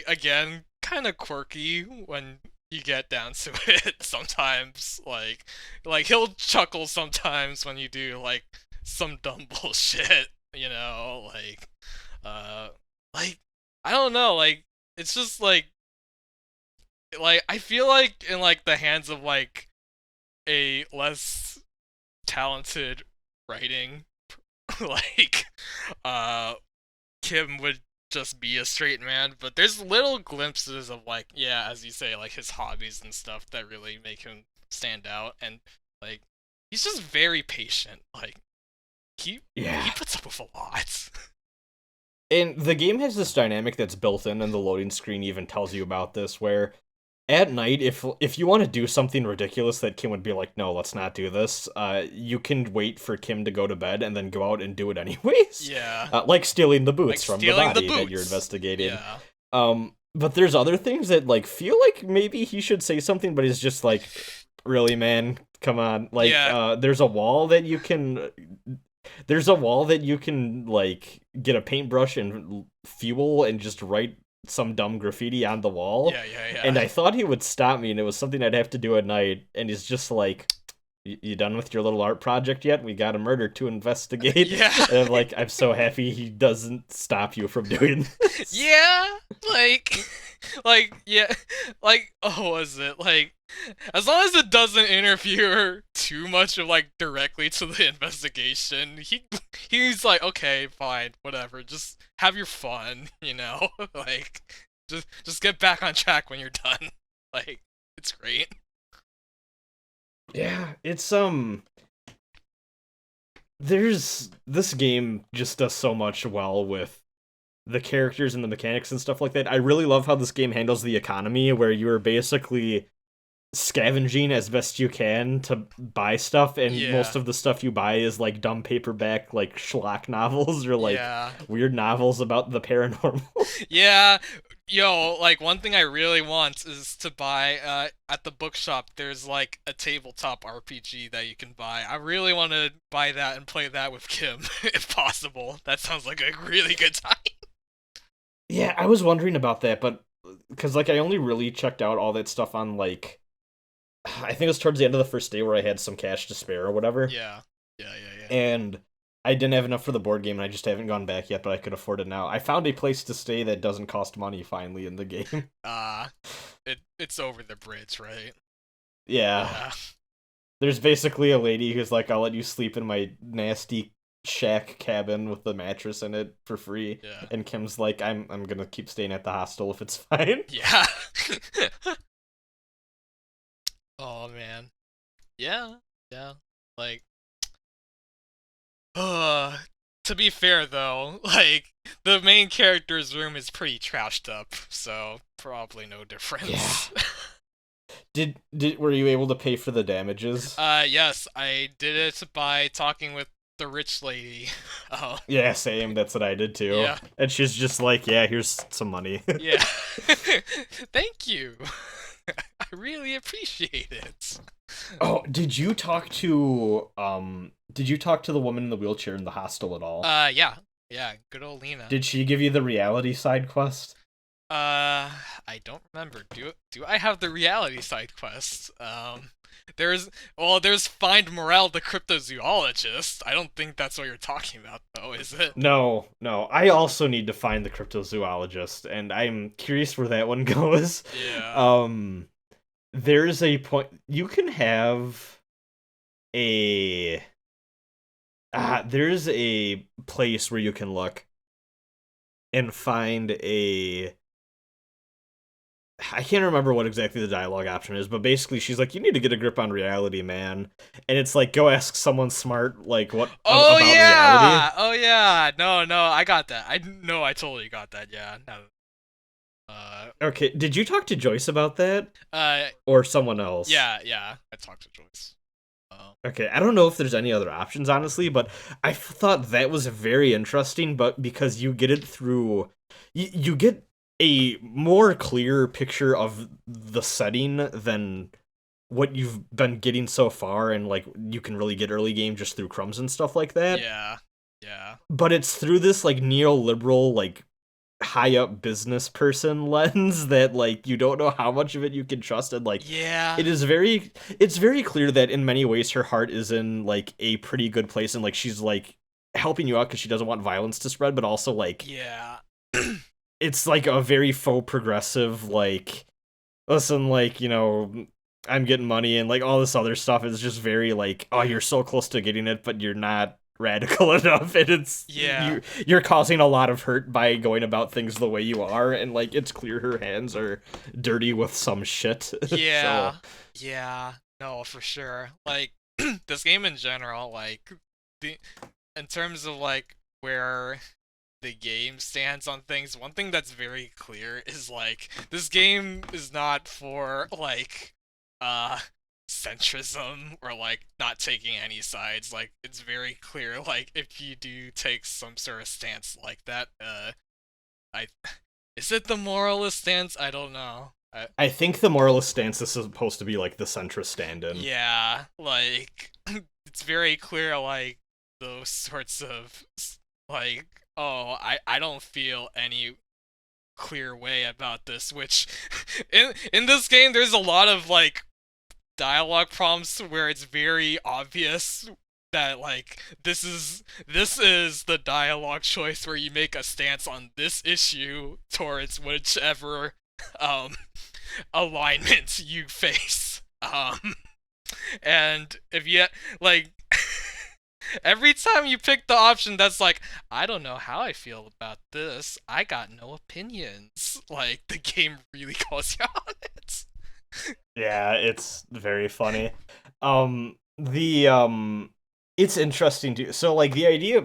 again kind of quirky when you get down to it sometimes. Like he'll chuckle sometimes when you do like some dumb bullshit, uh like I don't know, like it's just like I feel like in like the hands of like a less talented writing like uh Kim would just be a straight man, but there's little glimpses of like, yeah, as you say, like his hobbies and stuff that really make him stand out, and like he's just very patient. Like he Yeah. puts up with a lot. And the game has this dynamic that's built in, and the loading screen even tells you about this, where at night, if you want to do something ridiculous that Kim would be like, no, let's not do this, you can wait for Kim to go to bed and then go out and do it anyways. Yeah, Like stealing the boots like from the stealing the body that you're boots. investigating. Yeah, But there's other things that like feel like maybe he should say something, but he's just like, really, man, come on. Like, yeah, there's a wall that you can like get a paintbrush and fuel and just write some dumb graffiti on the wall. And yeah. I thought he would stop me, and it was something I'd have to do at night. And he's just like, You done with your little art project yet? We got a murder to investigate." Yeah. And I'm so happy he doesn't stop you from doing this. Yeah, like, yeah, like, oh, was it like, as long as it doesn't interfere too much of like directly to the investigation, he's like, okay, fine, whatever, just have your fun, like, just get back on track when you're done. Like, it's great. Yeah, it's there's this game just does so much well with the characters and the mechanics and stuff like that. I really love how this game handles the economy, where you're basically scavenging as best you can to buy stuff, and Yeah, most of the stuff you buy is like dumb paperback like schlock novels or like yeah. weird novels about the paranormal. Yeah, yo, like one thing I really want is to buy at the bookshop there's like a tabletop RPG that you can buy. I really want to buy that and play that with Kim if possible. That sounds like a really good time. Yeah, I was wondering about that, but because like I only really checked out all that stuff on like I think it was towards the end of the first day where I had some cash to spare or whatever. Yeah. Yeah. And I didn't have enough for the board game, and I just haven't gone back yet, but I could afford it now. I found a place to stay that doesn't cost money finally in the game. It's over the bridge, right? Yeah. Yeah. There's basically a lady who's like, I'll let you sleep in my nasty shack cabin with the mattress in it for free. Yeah. And Kim's like, I'm gonna keep staying at the hostel if it's fine. Yeah. Oh man. Yeah. Yeah. Like to be fair though, like the main character's room is pretty trashed up, so probably no Yeah. difference. Did were you able to pay for the damages? Yes, I did it by talking with the rich lady. Oh, Yeah, same. That's what I did too. yeah. And she's just like, yeah, here's some money. Yeah. Thank you. I really appreciate it. Oh, did you talk to the woman in the wheelchair in the hostel at all? Yeah. Yeah, good old Lena. Did she give you the reality side quest? I don't remember. Do I have the reality side quest? There's Find Morel the cryptozoologist. I don't think that's what you're talking about though, is it? No, no. I also need to find the cryptozoologist, and I'm curious where that one goes. Yeah. There's a point you can have a there's a place where you can look and find I can't remember what exactly the dialogue option is, but basically she's like, you need to get a grip on reality, man. And it's like, go ask someone smart, like, what Oh about reality. yeah! Oh yeah! No, no, I got that. I totally got that. Yeah. No. Uh, Okay, did you talk to Joyce about that? uh, Or someone else? yeah, yeah. I talked to Joyce. Okay, I don't know if there's any other options, honestly, but I thought that was very interesting, but because you get it through, you get a more clear picture of the setting than what you've been getting so far, and like you can really get early game just through crumbs and stuff like that. Yeah, yeah, But it's through this like neoliberal, like high up business person lens that like you don't know how much of it you can trust, and like yeah, it's very clear that in many ways her heart is in like a pretty good place, and like she's like helping you out because she doesn't want violence to spread, but also like yeah, it's like a very faux progressive, like, listen, like, I'm getting money and like all this other stuff is just very like, oh, you're so close to getting it, but you're not radical enough, and yeah, you're causing a lot of hurt by going about things the way you are, and like it's clear her hands are dirty with some shit. So yeah, yeah. No, for sure. Like this game in general, like the in terms of like where the game stands on things, one thing that's very clear is like this game is not for like uh centrism or like not taking any sides. Like it's very clear like if you do take some sort of stance like that, I is it the moralist stance? I don't know. I think the moralist stance is supposed to be like the centrist stand-in. Yeah, like it's very clear like those sorts of like oh, I don't feel any clear way about this, which in this game there's a lot of like dialogue prompts where it's very obvious that like this is the dialogue choice where you make a stance on this issue towards whichever um alignment you face. And if you like every time you pick the option that's like, I don't know how I feel about this. I got no opinions. Like the game really calls you on it. Yeah, it's very funny. The it's interesting too. So like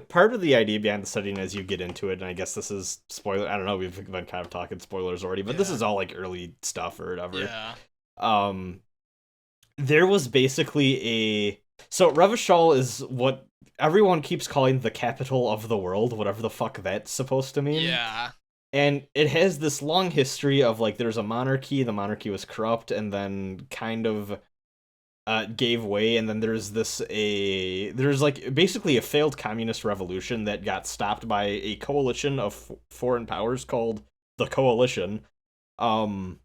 part of the idea behind the setting as you get into it, and I guess this is spoiler. I don't know. We've been kind of talking spoilers already, but this Yeah. is all like early stuff or whatever. Yeah. Um, there was basically so Revachol is what everyone keeps calling the capital of the world, whatever the fuck that's supposed to mean. Yeah. And it has this long history of like there's a monarchy, the monarchy was corrupt, and then kind of gave way, and then there's like basically a failed communist revolution that got stopped by a coalition of foreign powers called the Coalition. Um,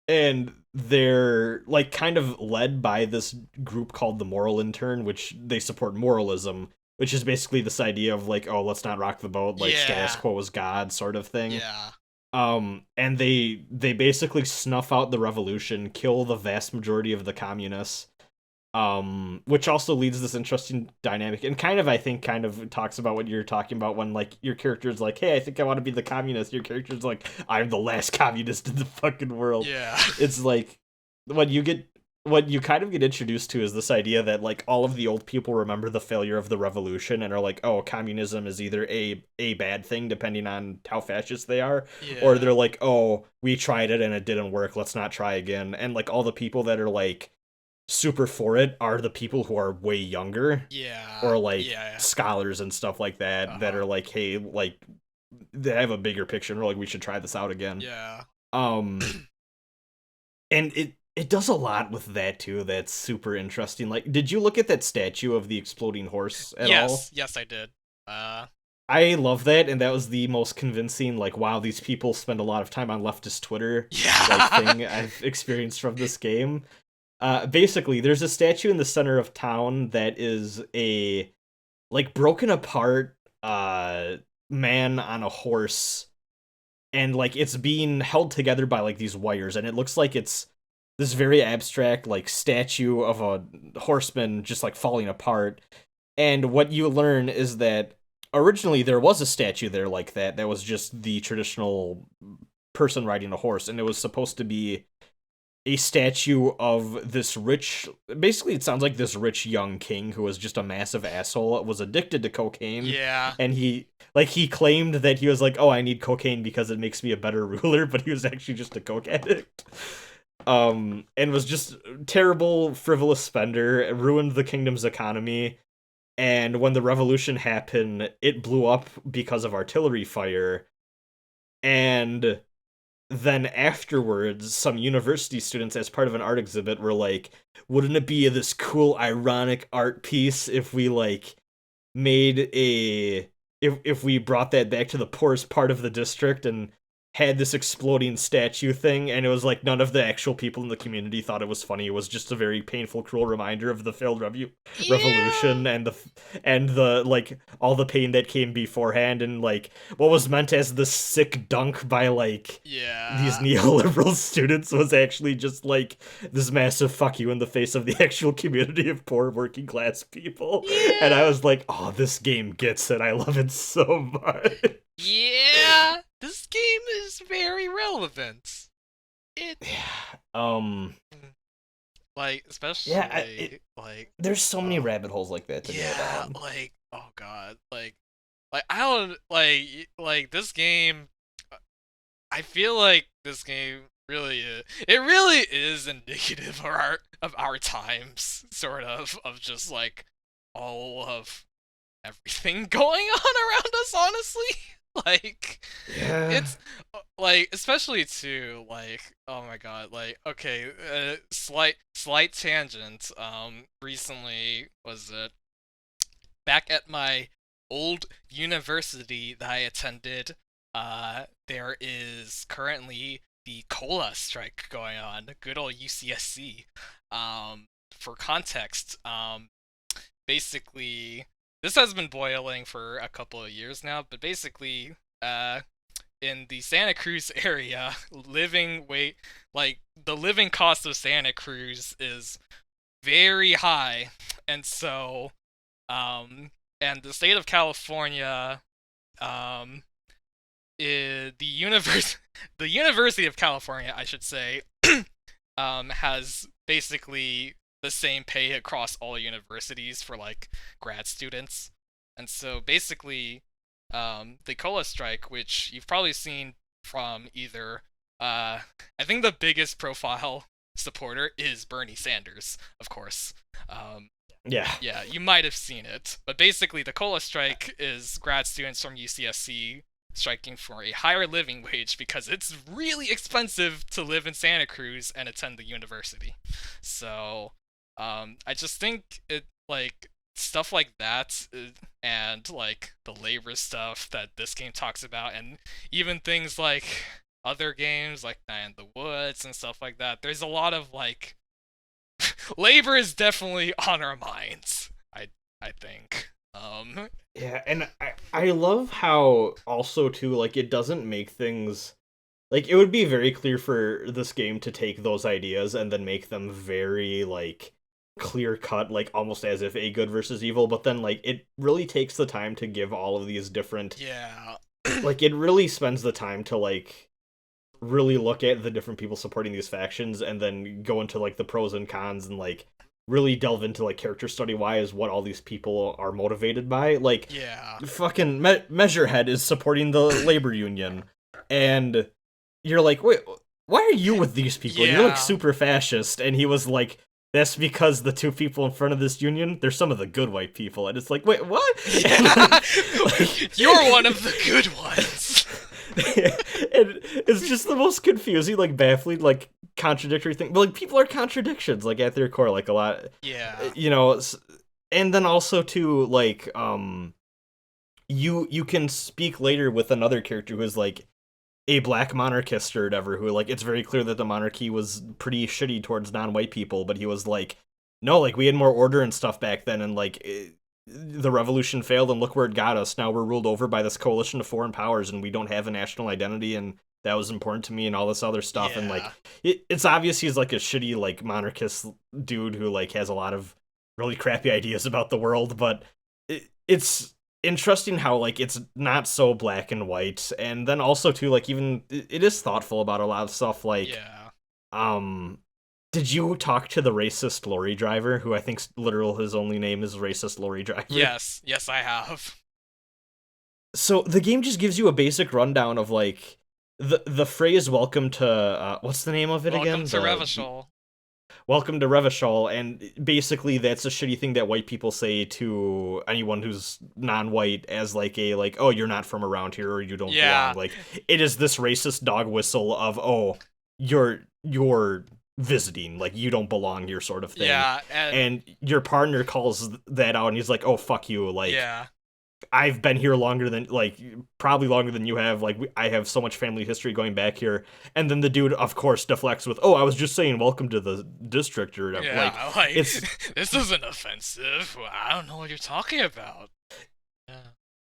and they're like kind of led by this group called the Moral Intern, which they support moralism, which is basically this idea of like, oh, let's not rock the boat, like status Yeah. quo is God sort of thing. Yeah. And they basically snuff out the revolution, kill the vast majority of the communists. Which also leads this interesting dynamic, and kind of I think kind of talks about what you're talking about when like your character's like, hey, I think I want to be the communist. Your character's like, I'm the last communist in the fucking world. Yeah. It's like what you kind of get introduced to is this idea that like all of the old people remember the failure of the revolution and are like, oh, communism is either a bad thing depending on how fascist they are, or Yeah. they're like, oh, we tried it and it didn't work, let's not try again. And like all the people that are like super for it are the people who are way younger, Yeah. or like Yeah. scholars and stuff like that, that are like, hey, like they have a bigger picture and are like, we should try this out again. Yeah. um and it does a lot with that too. That's super interesting. Like, did you look at that statue of the exploding horse at all? Yes, I did. I love that, and that was the most convincing, like, wow, these people spend a lot of time on leftist Twitter, Yeah. like, thing I've experienced from this game. Basically, there's a statue in the center of town that is a, like, broken apart, man on a horse, and, like, it's being held together by, like, these wires, and it looks like it's this very abstract, like, statue of a horseman just, like, falling apart. And what you learn is that originally there was a statue there like that was just the traditional person riding a horse, and it was supposed to be a statue of this rich, basically it sounds like this rich young king who was just a massive asshole, was addicted to cocaine. Yeah. And he claimed that he was like, oh, I need cocaine because it makes me a better ruler, but he was actually just a coke addict. And was just terrible, frivolous spender, it ruined the kingdom's economy. And when the revolution happened, it blew up because of artillery fire. And then afterwards, some university students, as part of an art exhibit, were like, wouldn't it be this cool, ironic art piece if we, like, made if we brought that back to the poorest part of the district and had this exploding statue thing? And it was like, none of the actual people in the community thought it was funny. It was just a very painful, cruel reminder of the failed revolution and the like all the pain that came beforehand, and like what was meant as the sick dunk by like these neoliberal students was actually just like this massive fuck you in the face of the actual community of poor working class people. And I was like, oh, this game gets it. I love it so much. Yeah, this game is very relevant. Like, especially like there's so many rabbit holes like that to go down. Like, oh god, like I don't like this game. I feel like this game really is indicative of our times, sort of just like all of everything going on around us, honestly. Like, it's like, especially too, like, oh my god, like, okay, slight tangent. Recently, was it back at my old university that I attended? There is currently the cola strike going on. Good old UCSC. For context, basically, this has been boiling for a couple of years now, but basically, in the Santa Cruz area, the living cost of Santa Cruz is very high, and so, and the state of California, the University of California, I should say, has basically the same pay across all universities for like grad students. And so basically the cola strike, which you've probably seen from either I think the biggest profile supporter is Bernie Sanders, of course. Yeah, you might have seen it. But basically the cola strike is grad students from UCSC striking for a higher living wage because it's really expensive to live in Santa Cruz and attend the university. So I just think it, like, stuff like that, and like the labor stuff that this game talks about, and even things like other games like Night in the Woods and stuff like that, there's a lot of like labor is definitely on our minds, I think. Yeah, and I love how also too, like, it doesn't make things like, it would be very clear for this game to take those ideas and then make them very like clear cut, like almost as if a good versus evil, but then like it really takes the time to give all of these different like it really spends the time to like really look at the different people supporting these factions and then go into like the pros and cons and like really delve into like character study wise what all these people are motivated by. Like fucking Measurehead is supporting the labor union, and you're like, wait, why are you with these people? You're like super fascist. And he was like, that's because the two people in front of this union, they're some of the good white people. And it's like, wait, what? You're one of the good ones. And it's just the most confusing, like, baffling, like, contradictory thing. But, like, people are contradictions, like, at their core, like, a lot. You know, and then also, too, like, you can speak later with another character who is, like, a black monarchist or whatever, who, like, it's very clear that the monarchy was pretty shitty towards non-white people, but he was like, no, like, we had more order and stuff back then, and, like, the revolution failed, and look where it got us. Now we're ruled over by this coalition of foreign powers, and we don't have a national identity, and that was important to me, and all this other stuff, and, like, it's obvious he's, like, a shitty, like, monarchist dude who, like, has a lot of really crappy ideas about the world, but it's interesting how like it's not so black and white, and then also too like even it is thoughtful about a lot of stuff. Like, Yeah. um, did you talk to the racist lorry driver, who I think literal his only name is racist lorry driver? Yes. Yes, I have. So the game just gives you a basic rundown of like the phrase "welcome to" what's the name of it Welcome again? to Revachol. Welcome to Revachol, and basically that's a shitty thing that white people say to anyone who's non-white as like a like, oh, you're not from around here or you don't Yeah. belong. Like, it is this racist dog whistle of, oh, you're visiting, like you don't belong here sort of thing. Yeah, And your partner calls that out and he's like, oh, fuck you, like yeah. I've been here longer than, like, probably longer than you have. Like, I have so much family history going back here. And then the dude, of course, deflects with, "Oh, I was just saying, welcome to the district," or Yeah, like it's this isn't offensive. I don't know what you're talking about. Yeah.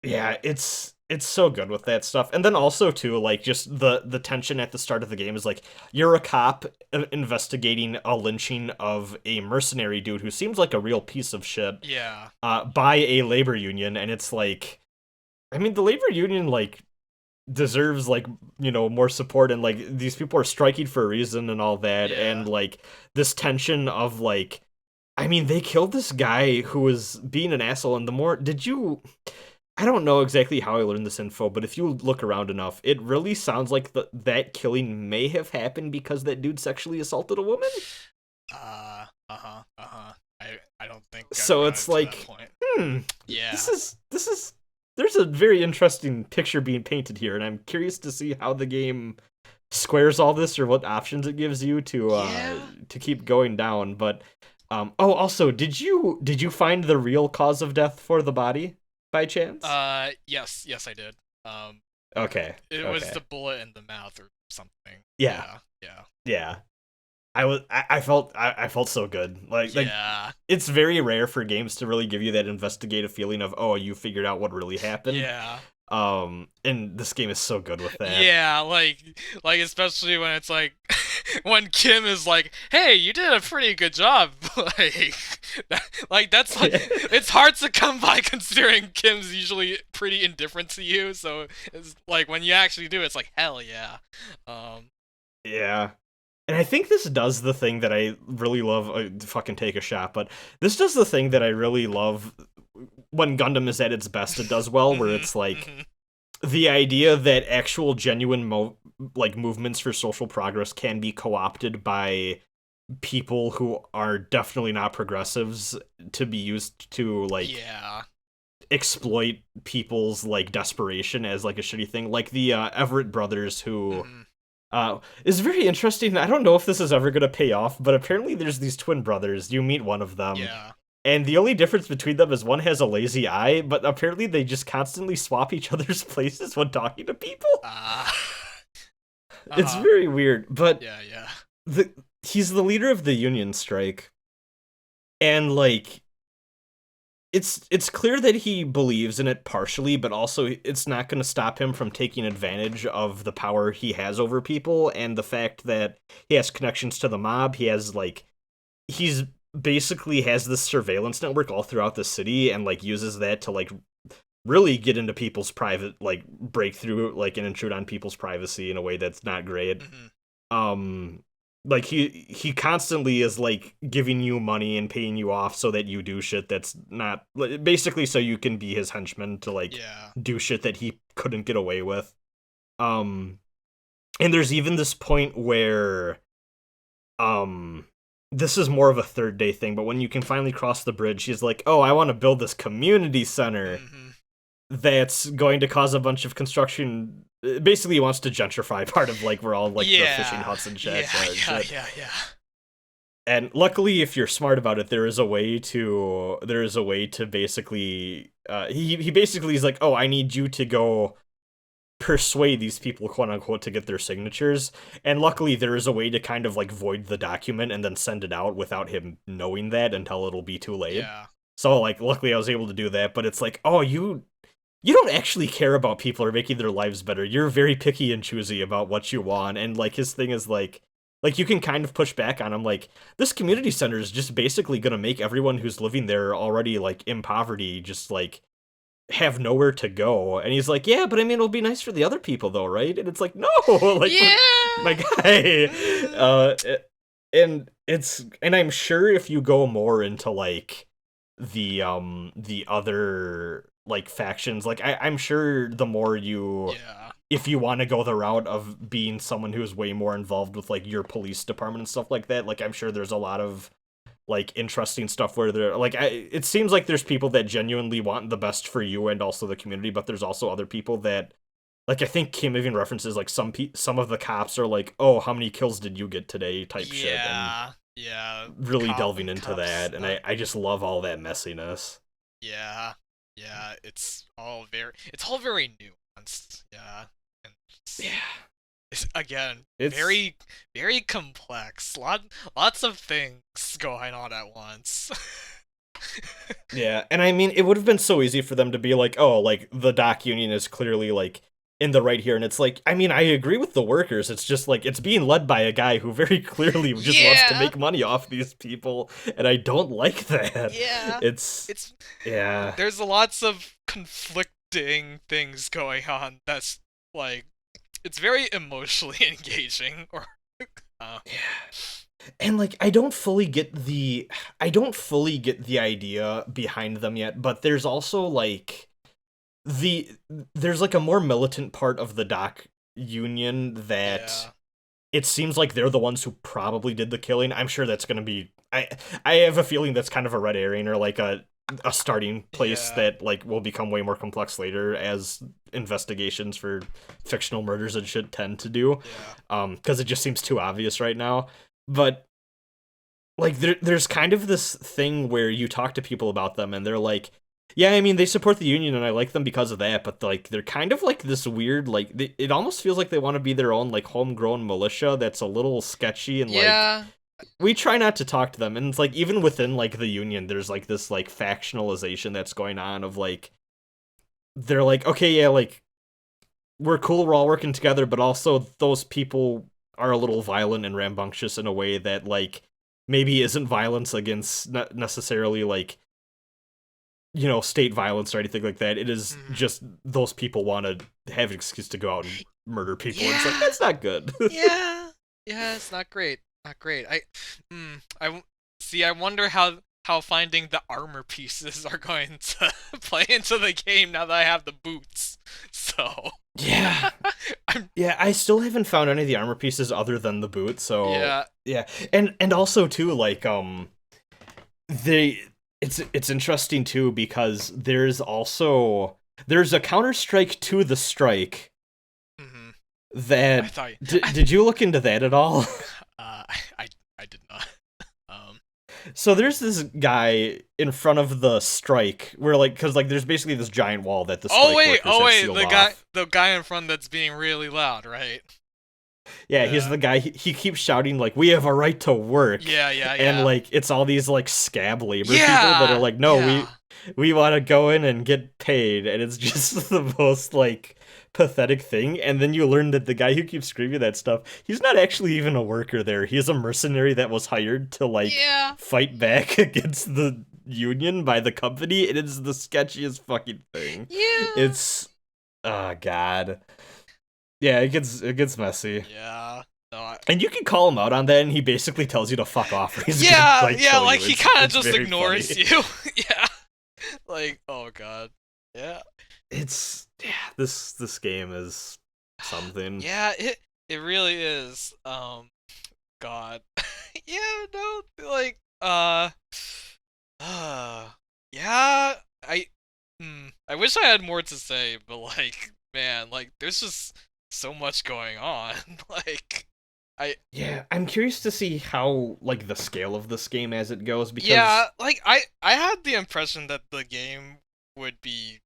yeah, it's so good with that stuff. And then also too, like just the tension at the start of the game is like you're a cop investigating a lynching of a mercenary dude who seems like a real piece of shit. Yeah. By a labor union, and it's like, I mean, the labor union like deserves like, you know, more support, and like these people are striking for a reason and all that. Yeah. And like this tension of like, I mean, they killed this guy who was being an asshole, and the more did you I don't know exactly how I learned this info, but if you look around enough, it really sounds like that killing may have happened because that dude sexually assaulted a woman. I don't think I've So gotten it's to that like, point. Yeah. this is there's a very interesting picture being painted here, and I'm curious to see how the game squares all this or what options it gives you to keep going down. But oh, also, did you find the real cause of death for the body by chance? Yes, I did. Okay. It was the bullet in the mouth or something. Yeah. Yeah. I felt so good. Like it's very rare for games to really give you that investigative feeling of, oh, you figured out what really happened. Yeah. And this game is so good with that. Yeah, like especially when it's like when Kim is like, "Hey, you did a pretty good job." That's like it's hard to come by considering Kim's usually pretty indifferent to you. So it's like when you actually do, it's like hell yeah. Yeah. And I think this does the thing that I really love. Fucking take a shot, but this does the thing that I really love when Gundam is at its best. It does well, where it's like the idea that actual genuine movements for social progress can be co-opted by people who are definitely not progressives to be used to like exploit people's like desperation as like a shitty thing, like the Everett brothers who. Is very interesting. I don't know if this is ever going to pay off, but apparently there's these twin brothers. You meet one of them. Yeah. And the only difference between them is one has a lazy eye, but apparently they just constantly swap each other's places when talking to people. It's very weird, but yeah. He's the leader of the union strike. And like it's clear that he believes in it partially, but also it's not going to stop him from taking advantage of the power he has over people and the fact that he has connections to the mob. He has like he's basically has this surveillance network all throughout the city and like uses that to like really get into people's private, like break through like and intrude on people's privacy in a way that's not great. Like he constantly is like giving you money and paying you off so that you do shit that's not, basically so you can be his henchman to like do shit that he couldn't get away with. And there's even this point where this is more of a third day thing, but when you can finally cross the bridge, he's like, "Oh, I want to build this community center that's going to cause a bunch of construction." Basically, he wants to gentrify part of like where all like the fishing huts and shit. Yeah. And luckily, if you're smart about it, there is a way to basically he basically is like, "Oh, I need you to go persuade these people, quote unquote, to get their signatures." And luckily, there is a way to kind of like void the document and then send it out without him knowing that until it'll be too late. Yeah. So like, luckily, I was able to do that. But it's like, oh, you don't actually care about people or making their lives better. You're very picky and choosy about what you want. And like his thing is like you can kind of push back on him. Like, this community center is just basically gonna make everyone who's living there already like in poverty just like have nowhere to go. And he's like, yeah, but I mean, it'll be nice for the other people though, right? And it's like, no, like, my Yeah. guy. And I'm sure if you go more into like the other like factions, like I'm sure the more you, Yeah. if you want to go the route of being someone who's way more involved with like your police department and stuff like that, like I'm sure there's a lot of like interesting stuff where they're like it seems like there's people that genuinely want the best for you and also the community, but there's also other people that, like, I think Kim even references like some of the cops are like, oh, how many kills did you get today type shit, and Yeah. Yeah. really delving into Cups. that, and I just love all that messiness. Yeah. Yeah. It's all very nuanced. Yeah. And Yeah, it's again it's very very complex. Lots of things going on at once. yeah, and I mean, it would have been so easy for them to be like, oh, like the dock union is clearly like in the right here, and it's like, I mean, I agree with the workers. It's just like it's being led by a guy who very clearly just wants to Yeah. make money off these people, and I don't like that. Yeah. It's It's yeah, there's lots of conflicting things going on. That's like it's very emotionally engaging. Or uh, and like I don't fully get the idea behind them yet, but there's also like the there's like a more militant part of the dock union that yeah. it seems like they're the ones who probably did the killing. I'm sure that's gonna be I have a feeling that's kind of a red herring or like a starting place Yeah. that like will become way more complex later as investigations for fictional murders and shit tend to do. Yeah. Because it just seems too obvious right now. But like there's kind of this thing where you talk to people about them and they're like, yeah, I mean they support the union and I like them because of that, but like they're kind of like this weird like it almost feels like they want to be their own like homegrown militia that's a little sketchy, and like Yeah. we try not to talk to them, and it's like even within like the union there's like this like factionalization that's going on of like they're like, okay, yeah, like we're cool, we're all working together, but also those people are a little violent and rambunctious in a way that like maybe isn't violence against not necessarily like, you know, state violence or anything like that. It is Mhm. just those people want to have an excuse to go out and murder people, and it's like Yeah. that's not good. Yeah. Yeah. It's not great. Not great. See. I wonder how finding the armor pieces are going to play into the game now that I have the boots. So Yeah. I'm Yeah, I still haven't found any of the armor pieces other than the boot, so yeah. yeah. And also too, like they it's interesting too because there's a counter strike to the strike Hmm. I that thought did you look into that at all? uh, I I did not. Um. So there's this guy in front of the strike where like cuz like there's basically this giant wall that the strike workers Oh have wait, sealed off. the guy in front that's being really loud, right? Yeah, he's Yeah. the guy. He keeps shouting like, "We have a right to work," Yeah. Yeah. and Yeah. like it's all these like scab labor people that are Yeah. like, "No, Yeah. we want to go in and get paid," and it's just the most like pathetic thing. And then you learn that the guy who keeps screaming that stuff, he's not actually even a worker there. He's a mercenary that was hired to like Yeah. fight back against the union by the company. It is the sketchiest fucking thing. Yeah. It's oh god. Yeah, it gets messy. Yeah. No. And you can call him out on that, and he basically tells you to fuck off, or he's gonna Yeah. like Yeah. kill you. Like he kind of It's just very ignores funny. you. Yeah. Like oh god. Yeah. It's yeah, this game is something. Yeah. It really is. God. Yeah. No. Like uh. Yeah. I wish I had more to say, but like, man, like, there's just so much going on. Like, I Yeah, I'm curious to see how like the scale of this game as it goes yeah, because like I had the impression that the game would be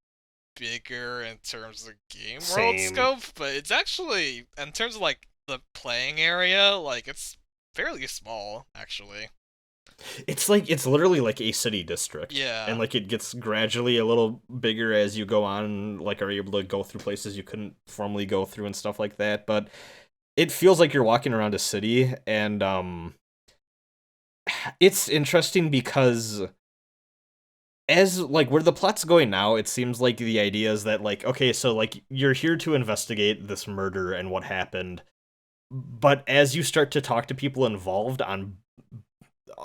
bigger in terms of game world same. scope, but it's actually in terms of like the playing area, like it's fairly small actually. It's like it's literally like a city district, and Yeah. like it gets gradually a little bigger as you go on, and like are able to go through places you couldn't formerly go through and stuff like that. But it feels like you're walking around a city, and it's interesting because as like where the plot's going now, it seems like the idea is that like okay, so like you're here to investigate this murder and what happened, but as you start to talk to people involved on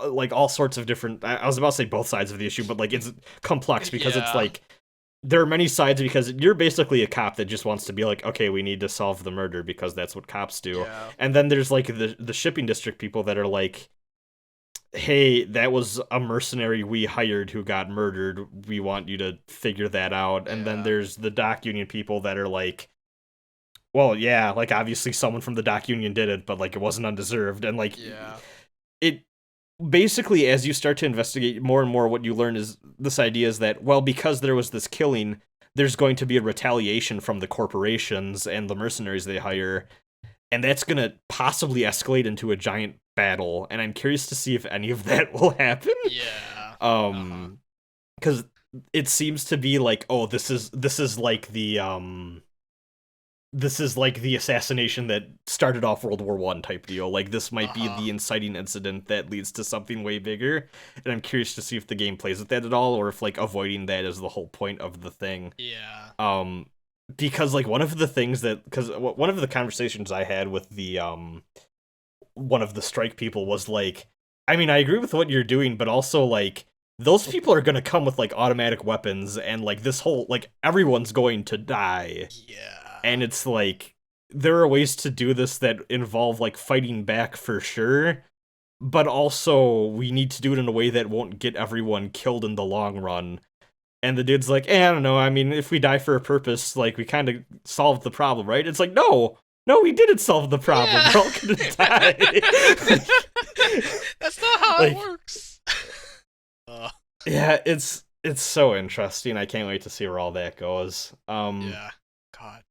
like all sorts of different, I was about to say both sides of the issue, but like it's complex because it's Yeah. like there are many sides because you're basically a cop that just wants to be like, okay, we need to solve the murder because that's what cops do. Yeah. And then there's like the shipping district people that are like, hey, that was a mercenary we hired who got murdered. We want you to figure that out. And then Yeah. there's the dock union people that are like, well, yeah, like obviously someone from the dock union did it, but like it wasn't undeserved. And like Yeah. it basically, as you start to investigate more and more, what you learn is this idea is that, well, because there was this killing, there's going to be a retaliation from the corporations and the mercenaries they hire, and that's going to possibly escalate into a giant battle, and I'm curious to see if any of that will happen. Yeah. Because it seems to be like, oh, this is like the assassination that started off World War One type deal. Like this might be the inciting incident that leads to something way bigger, and I'm curious to see if the game plays with that at all, or if like avoiding that is the whole point of the thing. Yeah. Because like one of the things that, because one of the conversations I had with the one of the strike people was like, I mean, I agree with what you're doing, but also like those people are gonna come with like automatic weapons, and like this whole like everyone's going to die. Yeah. And it's like there are ways to do this that involve like fighting back for sure, but also we need to do it in a way that won't get everyone killed in the long run. And the dude's like, I don't know, I mean, if we die for a purpose, like we kind of solved the problem, right? It's like, no, we didn't solve the problem. Yeah. We're all gonna die. That's not how like, it works. Yeah, it's so interesting. I can't wait to see where all that goes. Yeah. God.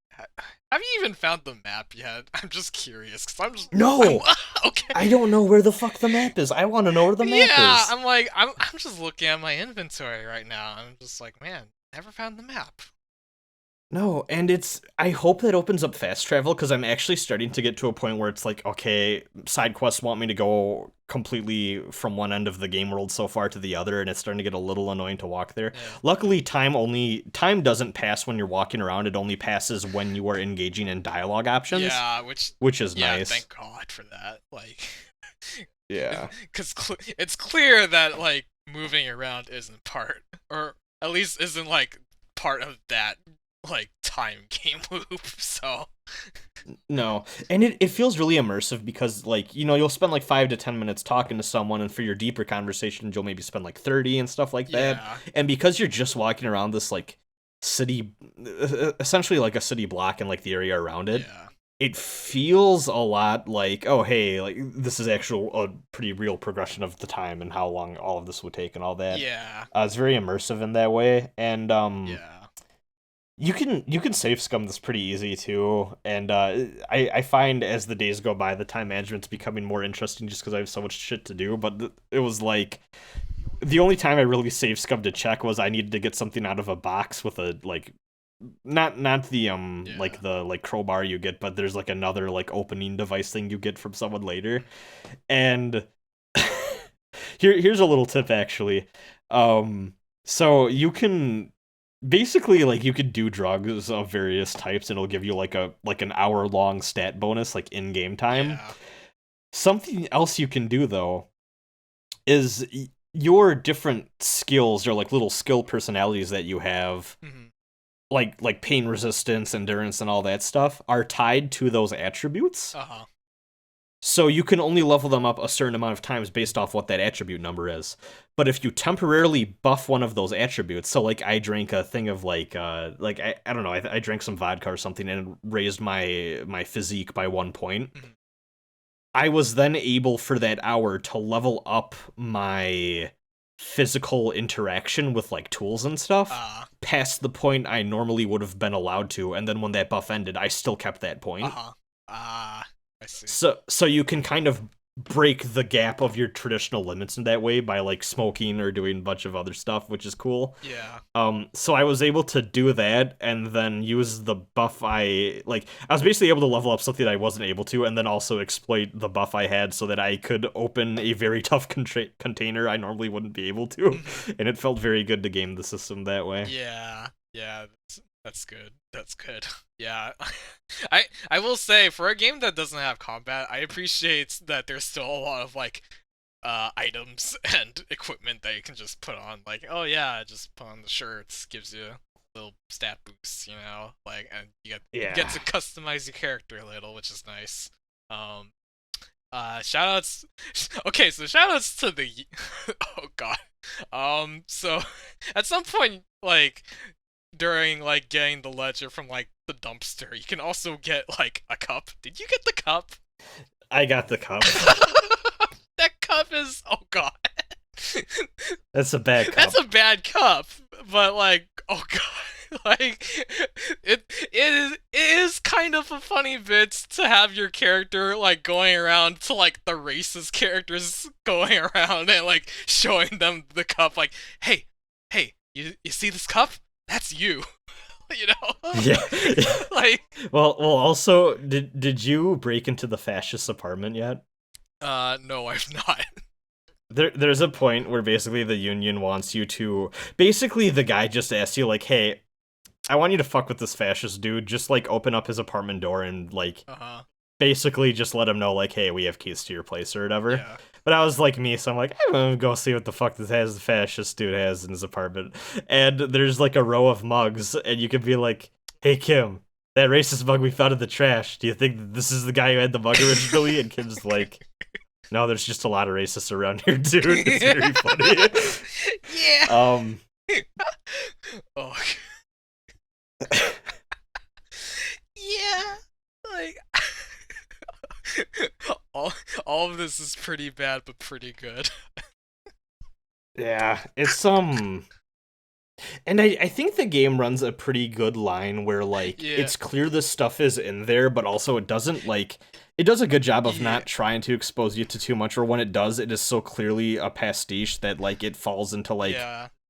Have you even found the map yet? I'm just curious, because No! Okay. I don't know where the fuck the map is. I want to know where the map is. Yeah, I'm like, I'm just looking at my inventory right now. I'm just like, man, never found the map. No, and I hope that opens up fast travel, because I'm actually starting to get to a point where it's like, okay, side quests want me to go completely from one end of the game world so far to the other, and it's starting to get a little annoying to walk there. Yeah. Luckily, time doesn't pass when you're walking around, it only passes when you are engaging in dialogue options. Yeah, which is yeah, nice. thank God for that. Like, yeah. Because it's clear that, like, moving around isn't part, or at least isn't, like, part of that, like, time game loop, so... No, and it feels really immersive because, like, you know, you'll spend like 5 to 10 minutes talking to someone, and for your deeper conversations, you'll maybe spend like 30 and stuff like that. Yeah. And because you're just walking around this like city, essentially like a city block and like the area around it, Yeah. it feels a lot like, oh, hey, like this is actual a pretty real progression of the time and how long all of this would take and all that. Yeah. It's very immersive in that way, and Yeah. You can save scum this pretty easy too, and I find as the days go by, the time management's becoming more interesting just because I have so much shit to do. But it was like the only time I really save scum to check was I needed to get something out of a box with a like not the like the like crowbar you get, but there's like another like opening device thing you get from someone later, and here's a little tip actually, so you can. Basically, like, you could do drugs of various types, and it'll give you, like, an hour-long stat bonus, like, in-game time. Yeah. Something else you can do, though, is your different skills, or, like, little skill personalities that you have, like pain resistance, endurance, and all that stuff, are tied to those attributes. Uh-huh. So you can only level them up a certain amount of times based off what that attribute number is. But if you temporarily buff one of those attributes, so like I drank a thing of like I don't know, I drank some vodka or something and it raised my physique by 1 point. Mhm. I was then able for that hour to level up my physical interaction with like tools and stuff past the point I normally would have been allowed to, and then when that buff ended, I still kept that point. I see. So you can kind of break the gap of your traditional limits in that way by like smoking or doing a bunch of other stuff, which is cool. Yeah. So I was able to do that and then use the buff I was basically able to level up something that I wasn't able to, and then also exploit the buff I had so that I could open a very tough container I normally wouldn't be able to, and it felt very good to game the system that way. Yeah. Yeah. That's good. That's good. Yeah. I will say, for a game that doesn't have combat, I appreciate that there's still a lot of like items and equipment that you can just put on. Like, oh yeah, just put on the shirts, gives you little stat boosts, you know, like, and you get to customize your character a little, which is nice. Shoutouts. Okay, so shoutouts to the. Oh god. So at some point, like, during like getting the ledger from like the dumpster, you can also get like a cup. Did you get the cup? I got the cup. That cup is, oh god. That's a bad cup. That's a bad cup, but like, oh god, like it is kind of a funny bit to have your character like going around to like the racist characters going around and like showing them the cup, like, hey, you see this cup? That's you. You know? Yeah. Like, well, also, did you break into the fascist apartment yet? No, I've not. There's a point where basically the union wants you to, basically the guy just asks you like, hey, I want you to fuck with this fascist dude, just like open up his apartment door and like basically just let him know like, hey, we have keys to your place or whatever. Yeah. But I was like me, so I'm like, I'm gonna go see what the fuck the fascist dude has in his apartment. And there's like a row of mugs, and you could be like, hey Kim, that racist mug we found in the trash, do you think that this is the guy who had the mug originally? And Kim's like, no, there's just a lot of racists around here, dude. It's very funny. Yeah. Oh. Yeah. Like, all of this is pretty bad, but pretty good. Yeah, it's and I think the game runs a pretty good line where like it's clear this stuff is in there, but also it doesn't like it does a good job of not trying to expose you to too much, or when it does, it is so clearly a pastiche that like it falls into like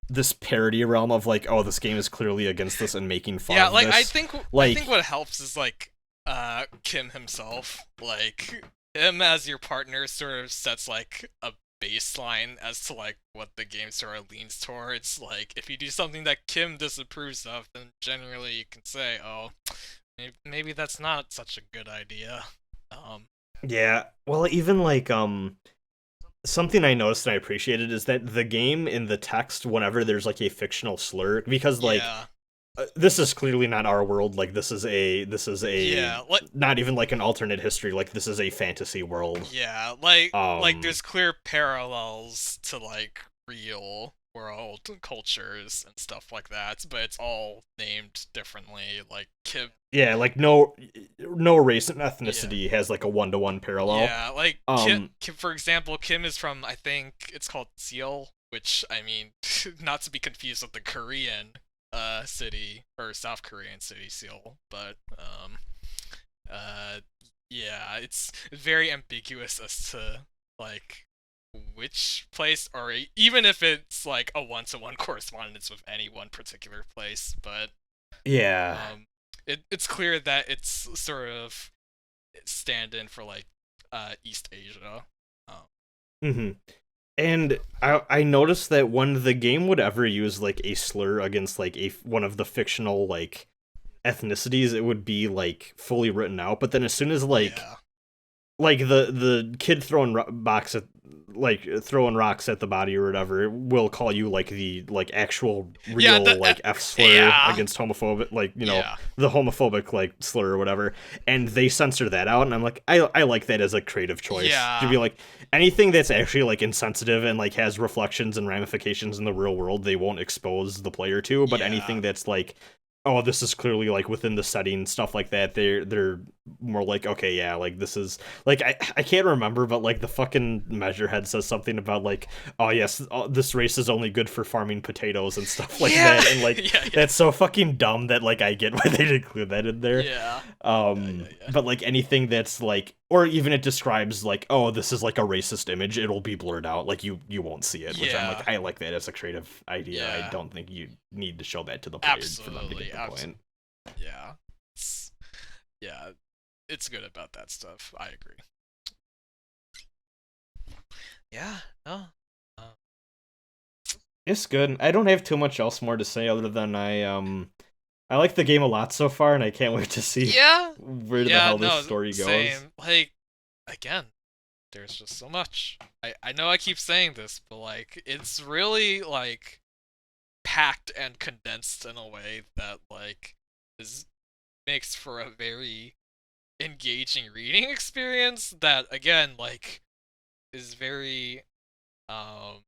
this parody realm of like, oh, this game is clearly against this and making fun of like this. I think what helps is like Kim himself, like him as your partner sort of sets like a baseline as to like what the game sort of leans towards. Like, if you do something that Kim disapproves of, then generally you can say, oh, maybe that's not such a good idea. Yeah, well, even like something I noticed and I appreciated is that the game in the text, whenever there's like a fictional slur, because like this is clearly not our world, like this is a not even like an alternate history, like this is a fantasy world. Yeah, like there's clear parallels to like real world cultures and stuff like that, but it's all named differently. Like Kim. Yeah, like no race and ethnicity has like a 1-to-1 parallel. Yeah, like Kim, for example, Kim is from, I think it's called Seoul, which, I mean, not to be confused with the Korean city, or South Korean city, Seoul, but yeah, it's very ambiguous as to like which place, or even if it's like a 1-to-1 correspondence with any one particular place, but it's clear that it's sort of stand-in for like East Asia. And I noticed that when the game would ever use like a slur against like one of the fictional like ethnicities, it would be like fully written out. But then as soon as like the kid throwing rocks at the body or whatever, it will call you like the like actual real like F slur against homophobic, like, you know, the homophobic like slur or whatever, and they censor that out, and I'm like, I like that as a creative choice to be like, anything that's actually like insensitive and like has reflections and ramifications in the real world, they won't expose the player to, but anything that's like, oh, this is clearly like within the setting, stuff like that, they're more like, okay, yeah, like this is like I can't remember, but like the fucking measurehead says something about like, oh yes, this race is only good for farming potatoes and stuff like Yeah. that, and like Yeah, yeah. that's so fucking dumb that like I get why they'd include that in there. Yeah. Yeah. But like anything that's like, or even it describes like, oh, this is like a racist image, it'll be blurred out, like you won't see it, which I'm Yeah. like, I like that as a creative idea. I Yeah. don't think you need to show that to the player for them to Absolutely. get the point. Yeah. It's, yeah. It's good about that stuff. I agree. Yeah. No. Uh, It's good. I don't have too much else more to say other than I like the game a lot so far, and I can't wait to see yeah. where the Yeah. hell No. this story goes. Same. Like, again, there's just so much. I know I keep saying this, but like, it's really like packed and condensed in a way that like is makes for a very engaging reading experience that again like is very um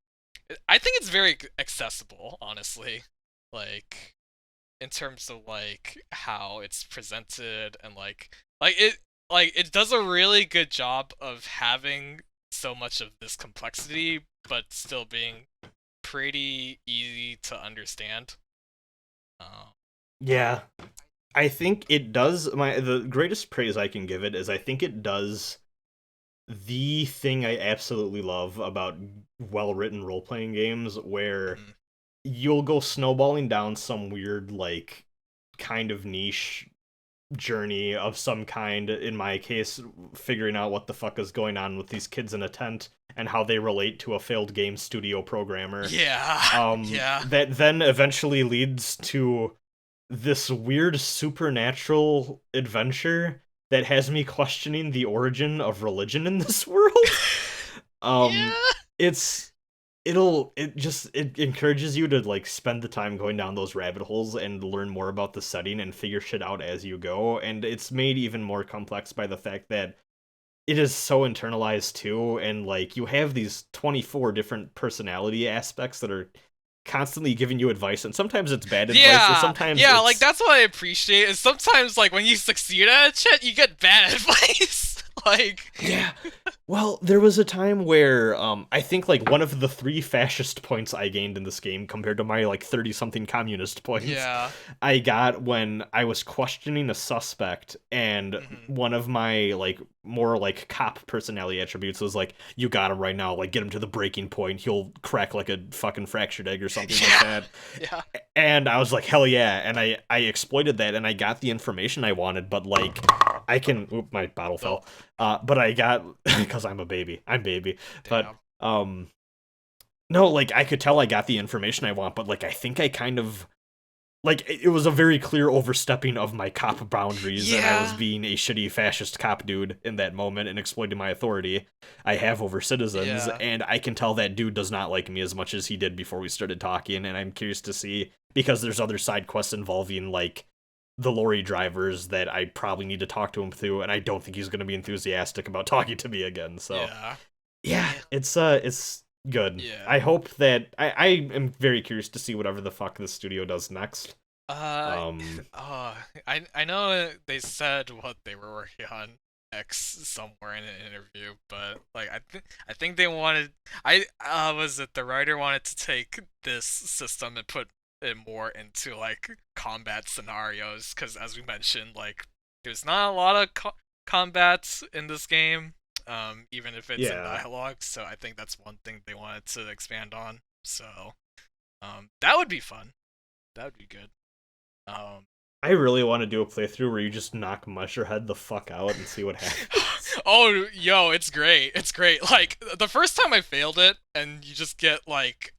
I think it's very accessible, honestly. Like in terms of like how it's presented and like it does a really good job of having so much of this complexity but still being pretty easy to understand. Uh, Yeah, I think it does. The greatest praise I can give it is I think it does the thing I absolutely love about well-written role-playing games, where mhm. you'll go snowballing down some weird like kind of niche journey of some kind. In my case, figuring out what the fuck is going on with these kids in a tent and how they relate to a failed game studio programmer. Yeah. Yeah. That then eventually leads to this weird supernatural adventure that has me questioning the origin of religion in this world. Yeah. It's it encourages you to like spend the time going down those rabbit holes and learn more about the setting and figure shit out as you go, and it's made even more complex by the fact that it is so internalized too, and like you have these 24 different personality aspects that are constantly giving you advice, and sometimes it's bad advice, or Yeah, sometimes yeah, like it's that's what I appreciate. Is sometimes like when you succeed at a shit, you get bad advice. Like, yeah. Well, there was a time where I think like one of the 3 fascist points I gained in this game compared to my like 30 something communist points yeah, I got when I was questioning a suspect, and hmm one of my like more like cop personality attributes was like, you got him right now, like get him to the breaking point, he'll crack like a fucking fractured egg or something like yeah, that. yeah, And I was like, hell yeah, and I exploited that, and I got the information I wanted, but like I can oop, my bottle fell. But I got because I'm a baby. I'm baby. But damn, no, like I could tell I got the information I want, but like I think I kind of like it was a very clear overstepping of my cop boundaries, and I was yeah, being a shitty fascist cop dude in that moment and exploiting my authority I have over citizens, yeah, and I can tell that dude does not like me as much as he did before we started talking, and I'm curious to see, because there's other side quests involving like the lorry drivers that I probably need to talk to him through, and I don't think he's going to be enthusiastic about talking to me again. So yeah, yeah, it's good. yeah. I hope that I am very curious to see whatever the fuck this studio does next. Uh, Um, I know they said what they were working on X somewhere in an interview, but like I think they wanted was it the writer wanted to take this system and put it more into like combat scenarios, because as we mentioned, like there's not a lot of combats in this game, even if it's in yeah, dialogue. So I think that's one thing they wanted to expand on. So that would be fun. That would be good. Um, I really want to do a playthrough where you just knock Mushroomhead the fuck out and see what happens. oh, yo, it's great. It's great. Like the first time I failed it, and you just get like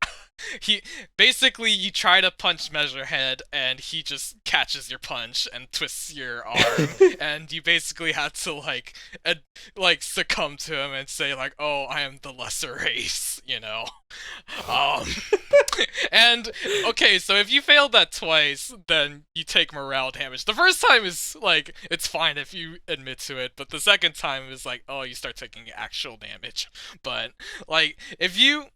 he basically you try to punch Measurehead and he just catches your punch and twists your arm and you basically had to like succumb to him and say like, "Oh, I am the lesser race," you know. Um and okay, so if you failed that twice, then you take morale damage. The first time is like it's fine if you admit to it, but the second time is like, oh, you start taking actual damage. But like if you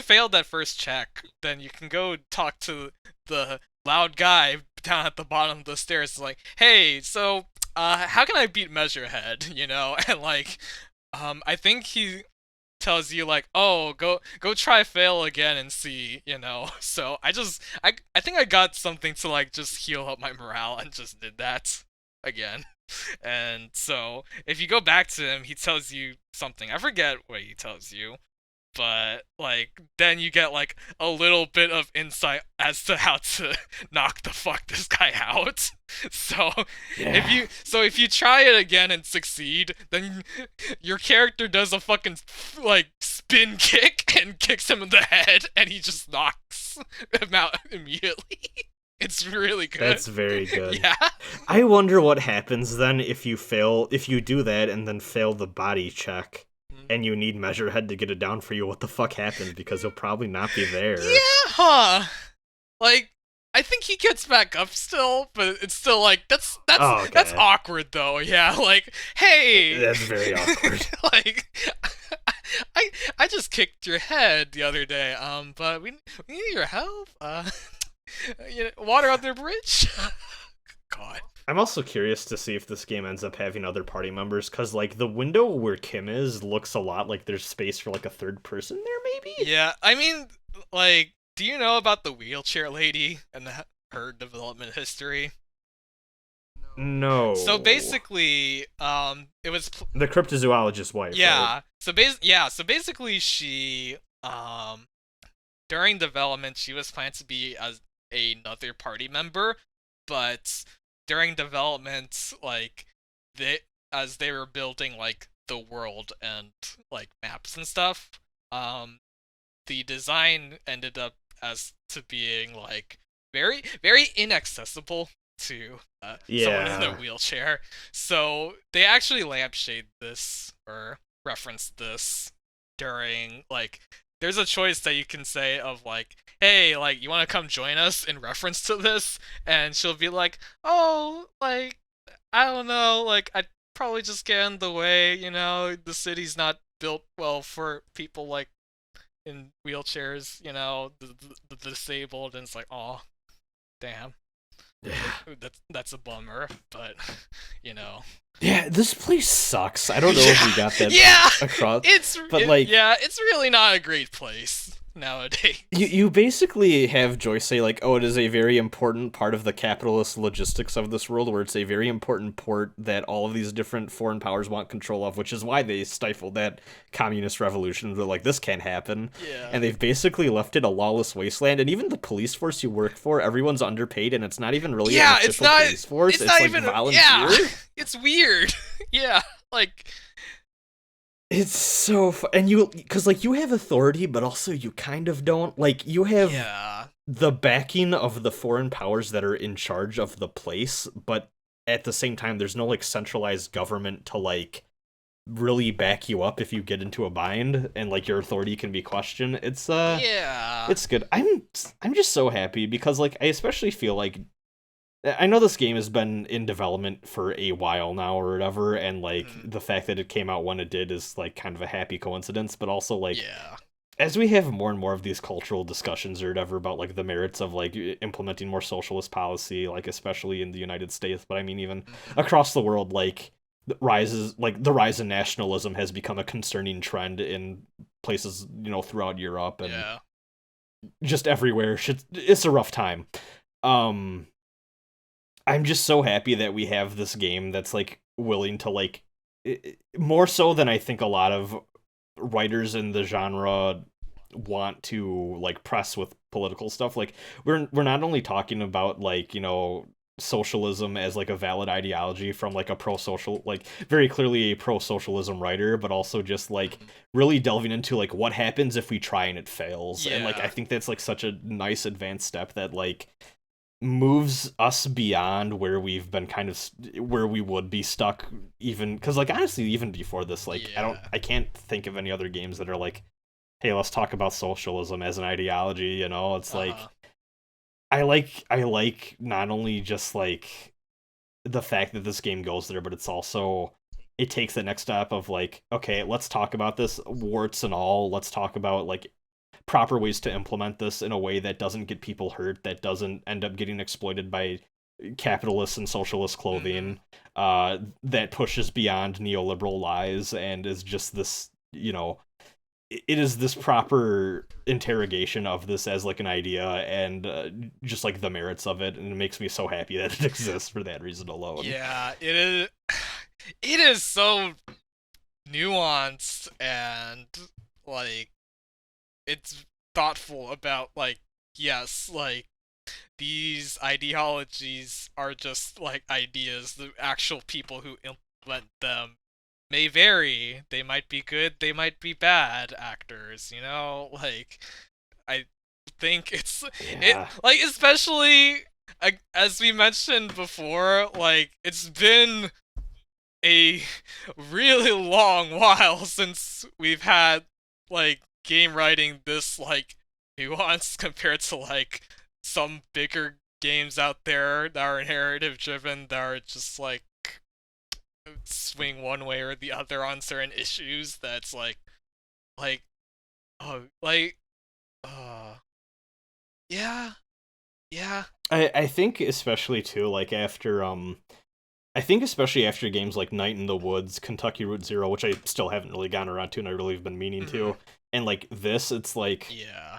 failed that first check, then you can go talk to the loud guy down at the bottom of the stairs. Like, hey, so how can I beat Measurehead, you know? And like, I think he tells you like, oh, go try fail again and see, you know. So I think I got something to like just heal up my morale and just did that again. And so if you go back to him, he tells you something. I forget what he tells you, but like then you get like a little bit of insight as to how to knock the fuck this guy out. So Yeah. if you try it again and succeed, then your character does a fucking like spin kick and kicks him in the head, and he just knocks him out immediately. It's really good. That's very good. Yeah. I wonder what happens then if you do that and then fail the body check and you need Measurehead to get it down for you. What the fuck happens? Because he'll probably not be there. Yeah, huh. Like, I think he gets back up still, but it's still like Oh, okay. that's awkward though. Yeah, like, hey, That's very awkward. like, I just kicked your head the other day. But we need your help. You know, water under the bridge. God. I'm also curious to see if this game ends up having other party members, because, like, the window where Kim is looks a lot like there's space for, like, a third person there, maybe? Yeah, I mean, like, do you know about the wheelchair lady and her development history? No. So basically, it was The cryptozoologist's wife, yeah. right? So basically, she during development she was planned to be as another party member, but during development, like as they were building like the world and like maps and stuff, the design ended up as to being like very inaccessible to someone in a Yeah. wheelchair. So they actually lampshade this or reference this during like there's a choice that you can say of like, hey, like you want to come join us in reference to this, and she'll be like, oh, like I don't know, like I'd probably just get in the way, you know, the city's not built well for people like in wheelchairs, you know, the disabled, and it's like, oh, damn, that's a bummer, but you know, Yeah, this place sucks. I don't know if we got that yeah, across, but yeah, it's really not a great place nowadays. you basically have Joyce say, like, oh, it is a very important part of the capitalist logistics of this world, where it's a very important port that all of these different foreign powers want control of, which is why they stifled that communist revolution. They're like, this can't happen. Yeah. And they've basically left it a lawless wasteland, and even the police force you work for, everyone's underpaid, and it's not even really an official police force. It's not like even volunteer. Yeah, it's weird. Yeah, like It's so and you, because like you have authority, but also you kind of don't. Like you have yeah, the backing of the foreign powers that are in charge of the place, but at the same time, there's no like centralized government to like really back you up if you get into a bind, and like your authority can be questioned. yeah. It's good. I'm just so happy because like I especially feel like I know this game has been in development for a while now or whatever, and like the fact that it came out when it did is like kind of a happy coincidence, but also like Yeah. as we have more and more of these cultural discussions or whatever about like the merits of like implementing more socialist policy, like especially in the United States, but I mean even across the world, like the rise in nationalism has become a concerning trend in places, you know, throughout Europe and Yeah. just everywhere. It's a rough time. I'm just so happy that we have this game that's like willing to like more so than I think a lot of writers in the genre want to like press with political stuff. Like we're not only talking about like, you know, socialism as like a valid ideology from like a pro-social, like very clearly a pro-socialism writer, but also just like really delving into like what happens if we try and it fails. And like I think that's like such a nice advanced step that like moves us beyond where we've been kind of where we would be stuck, even because like honestly even before this, like I can't think of any other games that are like, hey, let's talk about socialism as an ideology, you know. It's like I like not only just like the fact that this game goes there, but it's also it takes the next step of like, okay, let's talk about this warts and all, let's talk about like proper ways to implement this in a way that doesn't get people hurt, that doesn't end up getting exploited by capitalist and socialist clothing, that pushes beyond neoliberal lies and is just this, it is this proper interrogation of this as like an idea and just like the merits of it, and it makes me so happy that it exists for that reason alone. Yeah, it is. It is so nuanced and like it's thoughtful about like yes, like these ideologies are just like ideas. The actual people who implement them may vary. They might be good, they might be bad actors, Like I think it Yeah. like especially as we mentioned before, like it's been a really long while since we've had like game writing this like nuanced compared to like some bigger games out there that are narrative driven that are just like swing one way or the other on certain issues. That's like oh like uh yeah, yeah. I think especially too, like after I think especially after games like Night in the Woods, Kentucky Route Zero, which I still haven't really gotten around to and I really have been meaning to, and like this, it's like Yeah.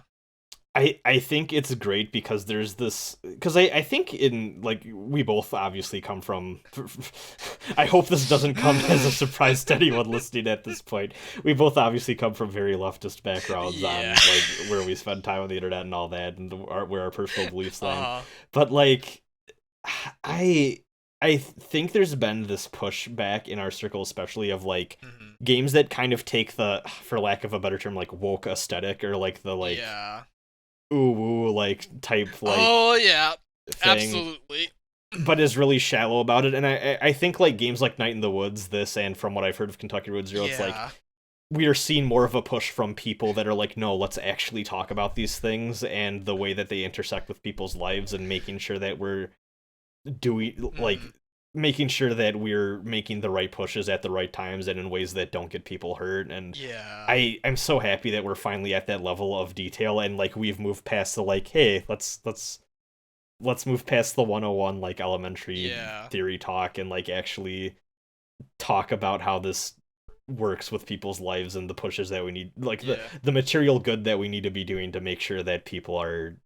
I think it's great because there's this, because I think in like we both obviously come from I hope this doesn't come as a surprise to anyone listening at this point. We both obviously come from very leftist backgrounds on Yeah. like where we spend time on the internet and all that, and where our personal beliefs land. Uh-huh. But like I think there's been this pushback in our circle, especially of like games that kind of take the, for lack of a better term, like woke aesthetic, or like the like Yeah. ooh woo like type like Oh yeah. thing, Absolutely. but is really shallow about it. And I think like games like Night in the Woods, this, and from what I've heard of Kentucky Road Zero, it's like Yeah. we are seeing more of a push from people that are like, no, let's actually talk about these things and the way that they intersect with people's lives, and making sure that we're doing like making sure that we're making the right pushes at the right times and in ways that don't get people hurt. And Yeah. I'm so happy that we're finally at that level of detail, and like we've moved past the like, hey, let's move past the 101 like elementary theory talk, and like actually talk about how this works with people's lives and the pushes that we need, like the material good that we need to be doing to make sure that people are,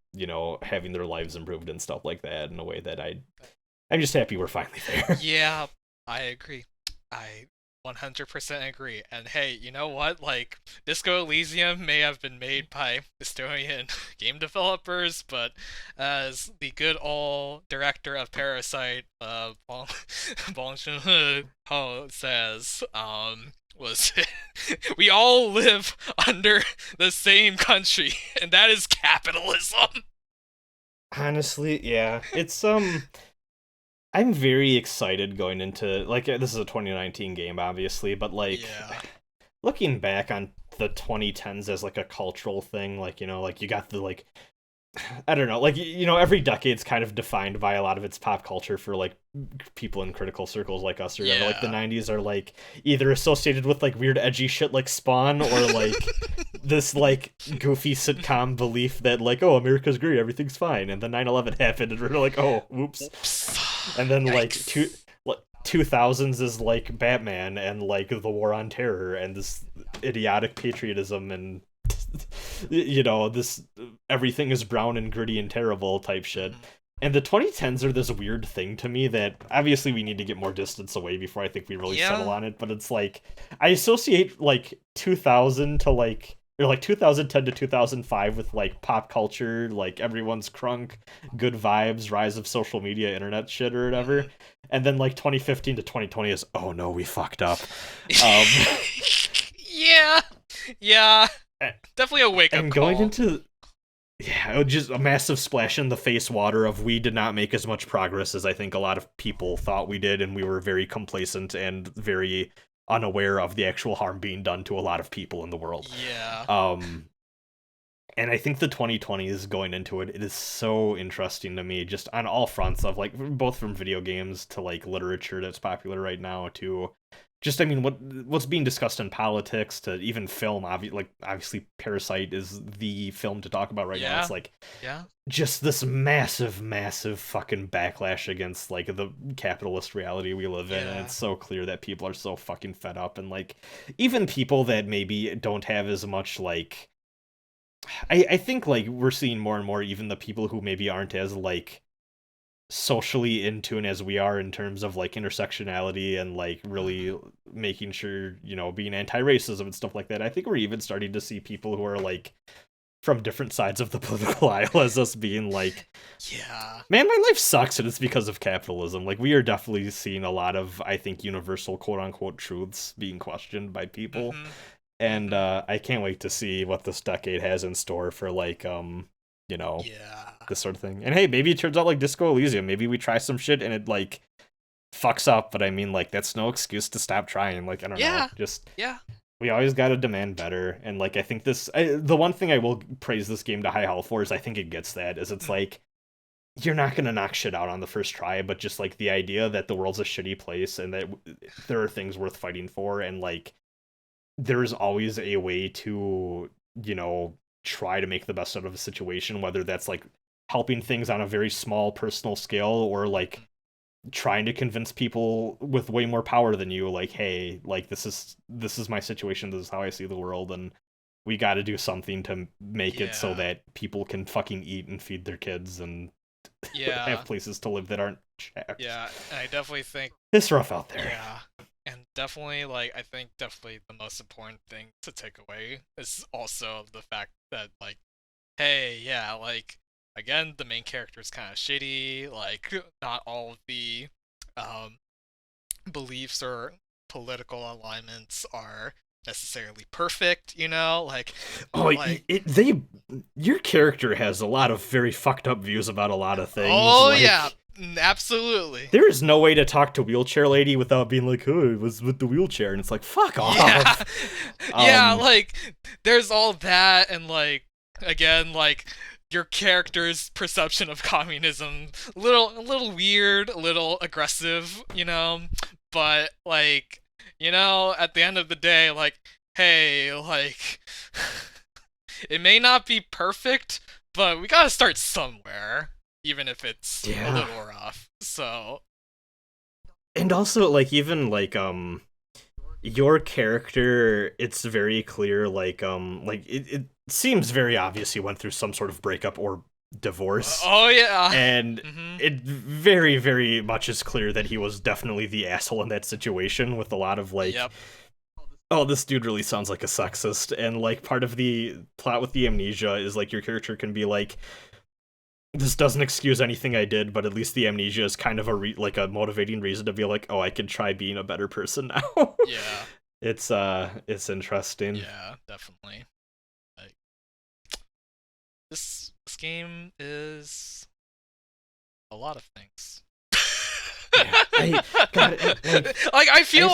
having their lives improved and stuff like that, in a way that I'm just happy we're finally there. Yeah, I agree. I 100% agree. And hey, you know what? Like, Disco Elysium may have been made by Estonian game developers, but as the good old director of Parasite, Bong Joon-ho says, was we all live under the same country, and that is capitalism. Honestly, yeah. It's I'm very excited going into, like, this is a 2019 game obviously, but like looking back on the 2010s as like a cultural thing, like, like you got the like, I don't know, like, every decade's kind of defined by a lot of its pop culture for like people in critical circles like us, or whatever. Like the 90s are like either associated with like weird edgy shit like Spawn, or like this like goofy sitcom belief that like, oh, America's great, everything's fine, and then 9/11 happened and we're like, oh, whoops. And then like 2000s is like Batman and like the war on terror and this idiotic patriotism and this everything is brown and gritty and terrible type shit. And the 2010s are this weird thing to me that obviously we need to get more distance away before I think we really settle on it, but it's like I associate like 2000 to like, or like 2010 to 2005 with like pop culture, like everyone's crunk, good vibes, rise of social media, internet shit or whatever. And then like 2015 to 2020 is, oh no, we fucked up. Yeah. Definitely a wake up call. And going into just a massive splash in the face water of we did not make as much progress as I think a lot of people thought we did, and we were very complacent and very unaware of the actual harm being done to a lot of people in the world. Yeah. And I think the 2020s going into it, it is so interesting to me, just on all fronts of like both from video games to like literature that's popular right now to just I mean what's being discussed in politics to even film. Obviously, Parasite is the film to talk about right now. It's like Yeah. just this massive, massive fucking backlash against like the capitalist reality we live in. And Yeah. it's so clear that people are so fucking fed up, and like even people that maybe don't have as much like I think like we're seeing more and more even the people who maybe aren't as like socially in tune as we are in terms of like intersectionality and like really making sure, being anti-racism and stuff like that. I think we're even starting to see people who are like from different sides of the political aisle as us being like, Yeah. man, my life sucks and it's because of capitalism. Like we are definitely seeing a lot of, I think, universal quote unquote truths being questioned by people. Mhm. And I can't wait to see what this decade has in store for like Yeah. this sort of thing. And hey, maybe it turns out like Disco Elysium. Maybe we try some shit and it like fucks up, but I mean like that's no excuse to stop trying. Like I don't know, just Yeah. we always got to demand better. And like I think the one thing I will praise this game to high hell for is I think it gets that is it's like you're not gonna knock shit out on the first try, but just like the idea that the world's a shitty place and that there are things worth fighting for, and like there's always a way to, try to make the best out of a situation, whether that's like helping things on a very small personal scale or like trying to convince people with way more power than you, like, hey, like this is my situation, this is how I see the world, and we got to do something to make it so that people can fucking eat and feed their kids and have places to live that aren't shacks. Yeah, and I definitely think it's rough out there. Yeah. And definitely, like, I think definitely the most important thing to take away is also the fact that, like, hey, yeah, like, again, the main character is kind of shitty, like, not all of the, beliefs or political alignments are necessarily perfect, like... Your character has a lot of very fucked up views about a lot of things. Oh, like... yeah. Absolutely. There is no way to talk to Wheelchair Lady without being like, oh, it was with the wheelchair, and it's like, fuck off. Yeah, like, there's all that, and, like, again, like, your character's perception of communism, a little weird, a little aggressive, but, like, at the end of the day, like, hey, like, it may not be perfect, but we gotta start somewhere. Even if it's a little rough, so... And also, like, even, like, your character, it's very clear, like, it seems very obvious he went through some sort of breakup or divorce. Oh, yeah! And it very, very much is clear that he was definitely the asshole in that situation with a lot of, like... Yep. Oh, this dude really sounds like a sexist, and, like, part of the plot with the amnesia is, like, your character can be, like... This doesn't excuse anything I did, but at least the amnesia is kind of a motivating reason to be like, oh, I could try being a better person now. Yeah. It's interesting. Yeah, definitely. Like, this game is a lot of things. I feel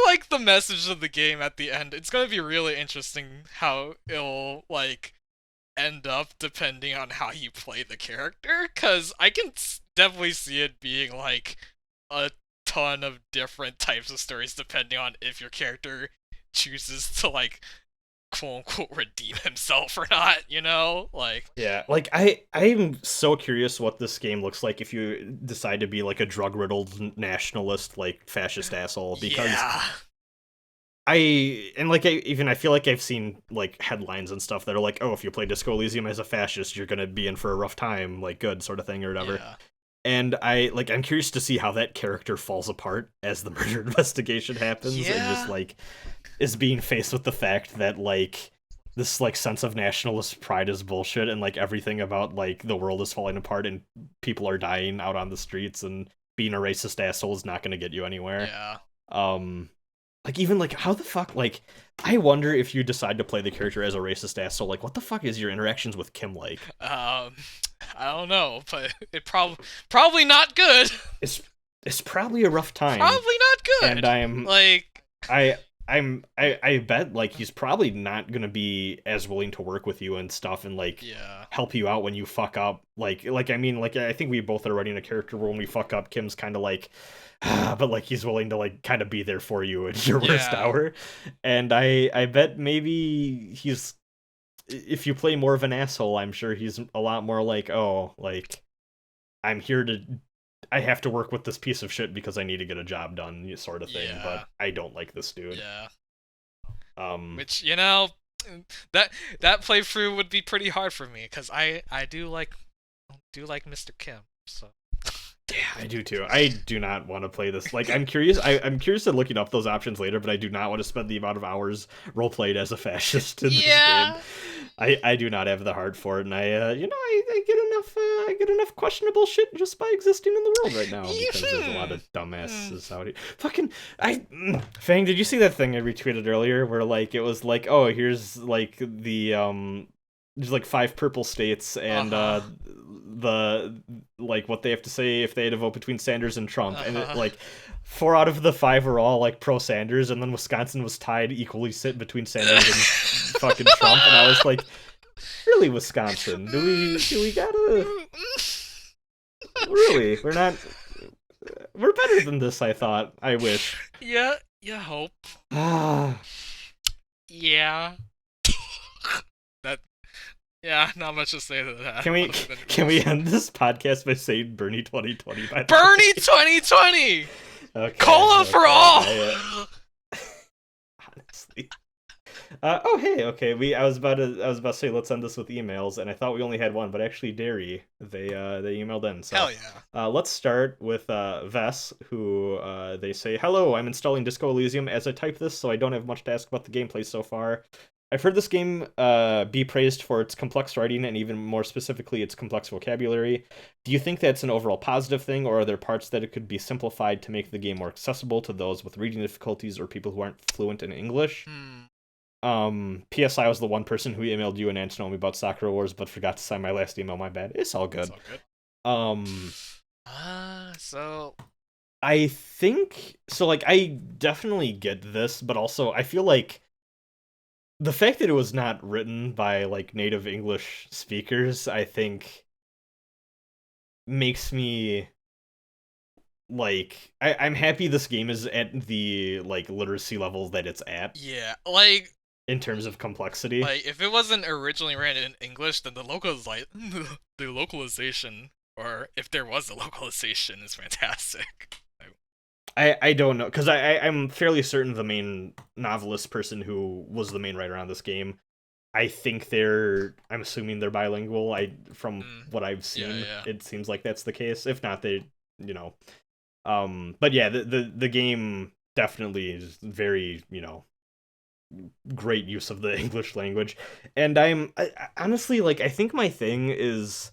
like the message of the game at the end, it's gonna be really interesting how it'll, like, end up depending on how you play the character, because I can definitely see it being like a ton of different types of stories depending on if your character chooses to, like, quote-unquote redeem himself or not, like... Yeah, like, I'm so curious what this game looks like if you decide to be, like, a drug-riddled nationalist, like, fascist asshole, because... Yeah. I feel like I've seen, like, headlines and stuff that are like, oh, if you play Disco Elysium as a fascist, you're gonna be in for a rough time, like, good sort of thing or whatever. Yeah. And I'm curious to see how that character falls apart as the murder investigation happens, and just, like, is being faced with the fact that, like, this, like, sense of nationalist pride is bullshit, and, like, everything about, like, the world is falling apart and people are dying out on the streets, and being a racist asshole is not gonna get you anywhere. Yeah. Like, even, like, how the fuck, like, I wonder if you decide to play the character as a racist asshole, like, what the fuck is your interactions with Kim like? I don't know, but it probably not good. It's probably a rough time. Probably not good. And like... I bet like he's probably not gonna be as willing to work with you and stuff and like Yeah. help you out when you fuck up. Like I mean, like I think we both are writing a character where when we fuck up, Kim's kind of like, but like he's willing to like kind of be there for you at your worst Yeah. hour. And I bet maybe he's, if you play more of an asshole, I'm sure he's a lot more like, oh, like I'm here to, I have to work with this piece of shit because I need to get a job done, sort of thing. Yeah. But I don't like this dude. Yeah. Um, Which, that playthrough would be pretty hard for me because I do like Mr. Kim. So yeah, I do too. I do not want to play this. Like, I'm curious. I'm curious at looking up those options later, but I do not want to spend the amount of hours role played as a fascist in this game. I do not have the heart for it, and I get enough questionable shit just by existing in the world right now because there's a lot of dumbasses out here. Fucking Fang, did you see that thing I retweeted earlier where like it was like, oh, here's like there's like 5 purple states and the like what they have to say if they had to vote between Sanders and Trump, and it, like 4 out of the 5 are all like pro Sanders, and then Wisconsin was tied equally sit between Sanders and fucking Trump, and I was like, really, Wisconsin? Do we gotta really? We're better than this, I thought. I wish. Yeah, you hope. Yeah. Yeah, not much to say to that. Can we end this podcast by saying Bernie 2020? Bernie 2020. Okay, Call out for all. Honestly. Okay. I was about to say let's end this with emails, and I thought we only had one, but actually, Derry they emailed in. So, hell yeah. Let's start with Vess, who they say, "Hello, I'm installing Disco Elysium as I type this, so I don't have much to ask about the gameplay so far. I've heard this game be praised for its complex writing and even more specifically its complex vocabulary. Do you think that's an overall positive thing, or are there parts that it could be simplified to make the game more accessible to those with reading difficulties or people who aren't fluent in English?" PSI was the one person who emailed you and Antonio me about Sakura Wars, but forgot to sign my last email. My bad. It's all good. So I think so. Like, I definitely get this, but also I feel like the fact that it was not written by like native English speakers, I think, makes me like I'm happy this game is at the like literacy level that it's at. Yeah, like in terms of complexity. Like if it wasn't originally written in English, then the localization, or if there was a localization, is fantastic. I don't know, because I'm fairly certain the main novelist person who was the main writer on this game, I'm assuming they're bilingual. From what I've seen, It seems like that's the case. If not, but yeah, the game definitely is very, great use of the English language. And I honestly, like, I think my thing is,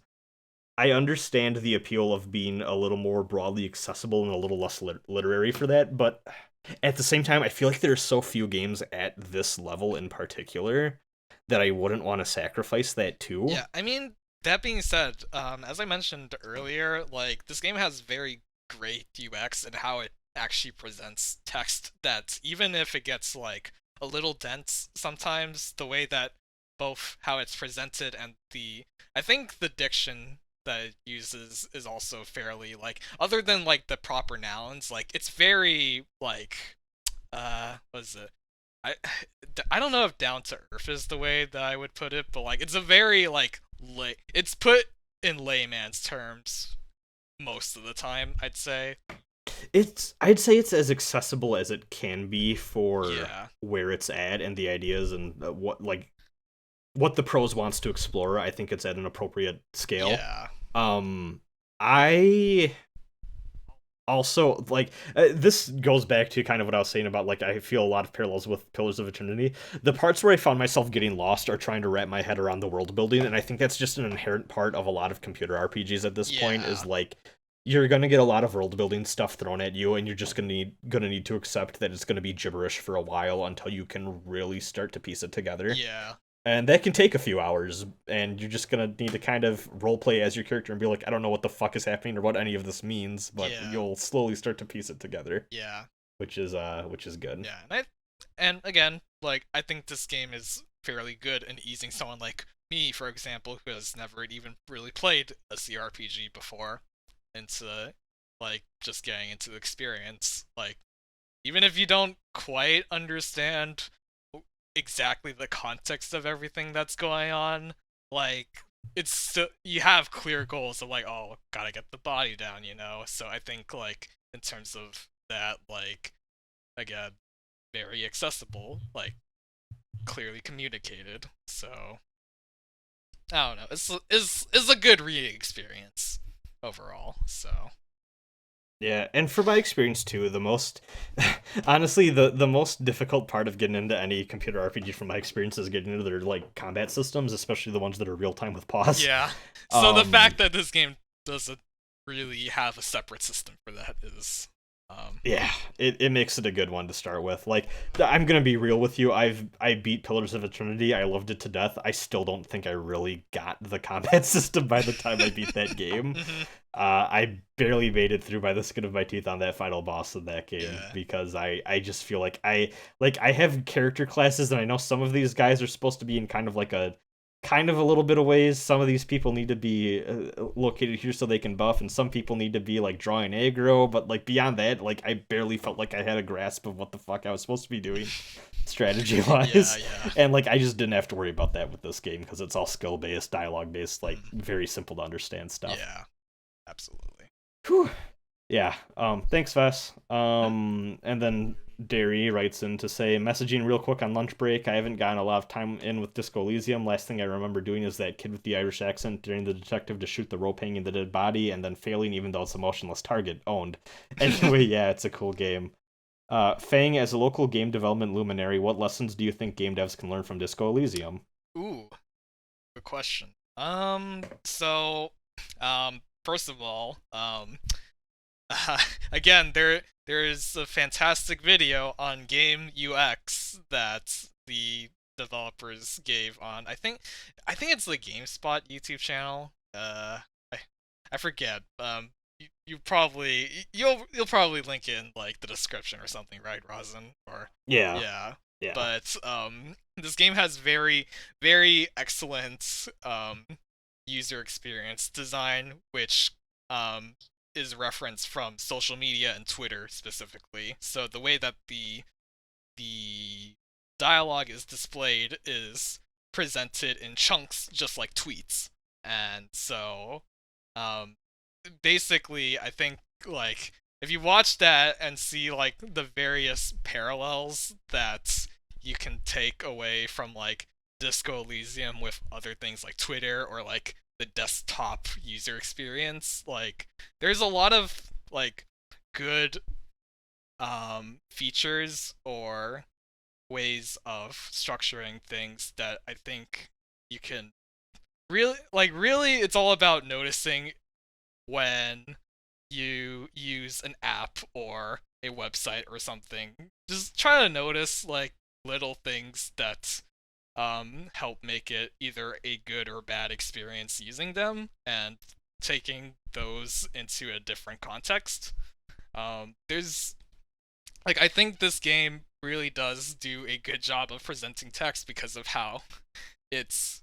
I understand the appeal of being a little more broadly accessible and a little less literary for that, but at the same time, I feel like there are so few games at this level in particular that I wouldn't want to sacrifice that too. Yeah, I mean, that being said, as I mentioned earlier, like, this game has very great UX and how it actually presents text that, even if it gets, like, a little dense sometimes, the way that both how it's presented and I think the diction that it uses is also fairly, like, other than like the proper nouns, like, it's very like what is it, I don't know if down to earth is the way that I would put it, but like it's a very like it's put in layman's terms most of the time, I'd say. I'd say it's as accessible as it can be for where it's at and the ideas and what the prose wants to explore. I think it's at an appropriate scale. Yeah. I also like this goes back to kind of what I was saying about, like, I feel a lot of parallels with Pillars of Eternity. The parts where I found myself getting lost are trying to wrap my head around the world building, and I think that's just an inherent part of a lot of computer RPGs at this point, is like you're gonna get a lot of world building stuff thrown at you, and you're just gonna need to accept that it's gonna be gibberish for a while until you can really start to piece it together. Yeah. And that can take a few hours, and you're just gonna need to kind of roleplay as your character and be like, I don't know what the fuck is happening or what any of this means, but you'll slowly start to piece it together. Yeah. Which is good. Yeah, and and again, like I think this game is fairly good in easing someone like me, for example, who has never even really played a CRPG before, into like just getting into the experience. Like even if you don't quite understand exactly the context of everything that's going on, like it's still, you have clear goals of like, oh, gotta get the body down, you know. So I think like in terms of that, like again, very accessible, like clearly communicated. So I don't know. It's a good reading experience overall. So Yeah, and for my experience too, the most honestly the most difficult part of getting into any computer RPG from my experience is getting into their like combat systems, especially the ones that are real time with pause. yeah. So the Um fact that this game doesn't really have a separate system for that is yeah, it makes it a good one to start with. Like I'm gonna be real with you, I beat Pillars of Eternity, I loved it to death. I still don't think I really got the combat system by the time I beat that game. mhm. I barely made it through by the skin of my teeth on that final boss of that game Yeah. because I just feel like I have character classes and I know some of these guys are supposed to be in kind of a little bit of ways. Some of these people need to be located here so they can buff, and some people need to be like drawing aggro. But like beyond that, like I barely felt like I had a grasp of what the fuck I was supposed to be doing, strategy wise. Yeah. And like I just didn't have to worry about that with this game because it's all skill based, dialogue based, like very simple to understand stuff. Yeah. Absolutely. Whew. Yeah. Thanks, Vess. And then Derry writes in to say, messaging real quick on lunch break. I haven't gotten a lot of time in with Disco Elysium. Last thing I remember doing is that kid with the Irish accent daring the detective to shoot the rope hanging the dead body and then failing even though it's a motionless target. Owned. Anyway, yeah, it's a cool game. Fang, as a local game development luminary, what lessons do you think game devs can learn from Disco Elysium? Ooh, good question. So, first of all, again, there is a fantastic video on game UX that the developers gave on I think it's the GameSpot YouTube channel. I forget. You probably you'll probably link in like the description or something, right, Rosin? Or Yeah. yeah. Yeah. But this game has very very excellent user experience design, which is referenced from social media and Twitter specifically. So the way that the dialogue is displayed is presented in chunks, just like tweets. And so, um, basically, I think like if you watch that and see like the various parallels that you can take away from like Disco Elysium with other things like Twitter or like the desktop user experience, like there's a lot of like good features or ways of structuring things that I think you can really it's all about noticing when you use an app or a website or something. Just try to notice like little things that help make it either a good or bad experience using them and taking those into a different context. There's like I think this game really does do a good job of presenting text because of how it's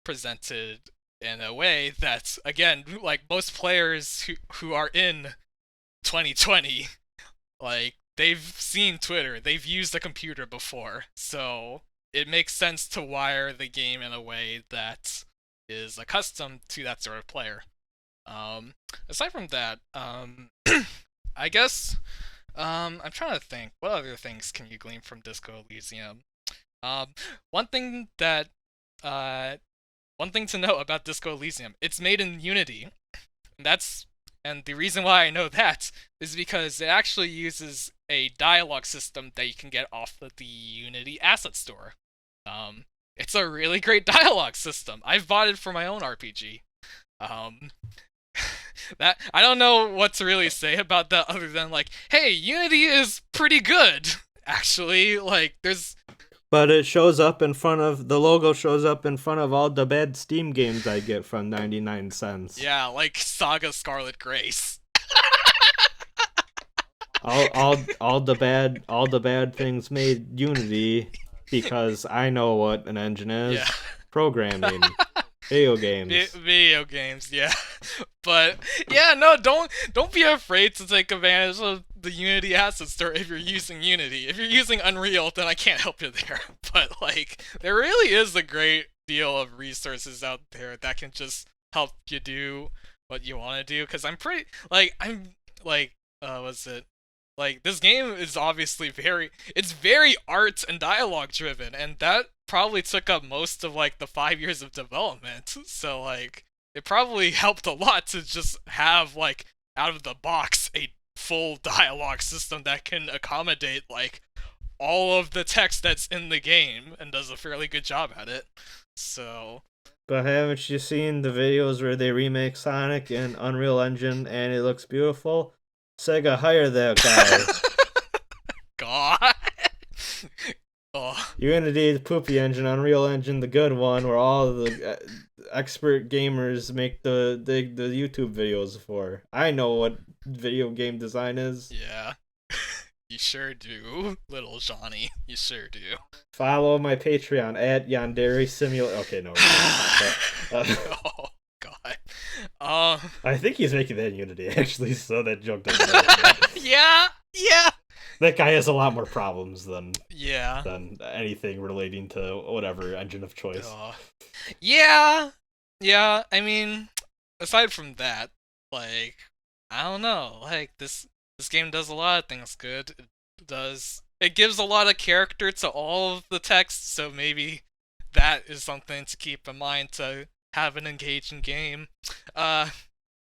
presented in a way that again like most players who are in 2020, like they've seen Twitter, they've used a computer before, so it makes sense to wire the game in a way that is accustomed to that sort of player. Aside from that, I guess I'm trying to think what other things can you glean from Disco Elysium. Um, one thing that one thing to note about Disco Elysium, it's made in Unity. And the reason why I know that is because it actually uses a dialogue system that you can get off of the Unity Asset Store. It's a really great dialogue system. I've bought it for my own RPG. Um, that I don't know what to really say about that other than like, hey, Unity is pretty good. Actually, like But it shows up in front of the logo shows up in front of all the bad Steam games I get from 99 cents. yeah, like Saga Scarlet Grace. all the bad things made Unity because I know what an engine is. Yeah. Programming. Video games. Video games, yeah. But yeah, no, don't be afraid to take advantage of the Unity asset store if you're using Unity. If you're using Unreal, then I can't help you there. But like, there really is a great deal of resources out there that can just help you do what you want to do. Because what's it? Like, this game is obviously it's very art and dialogue driven, and that probably took up most of like the 5 years of development. So like, it probably helped a lot to just have like out of the box a full dialogue system that can accommodate like all of the text that's in the game and does a fairly good job at it. So, But haven't you seen the videos where they remake Sonic in Unreal Engine and it looks beautiful? Sega, hire that guy. God. Oh. Unity, the poopy engine, Unreal Engine, the good one, where all the expert gamers make the YouTube videos for. I know what video game design is. Yeah. You sure do, little Johnny. You sure do. Follow my Patreon at Yandere Simulator. Okay, no. Oh God. I think he's making that in Unity actually, so that joke doesn't work. Yeah. That guy has a lot more problems than anything relating to whatever engine of choice. Yeah. I mean, aside from that, like, I don't know. Like, this game does a lot of things good. It gives a lot of character to all of the text, so maybe that is something to keep in mind to have an engaging game.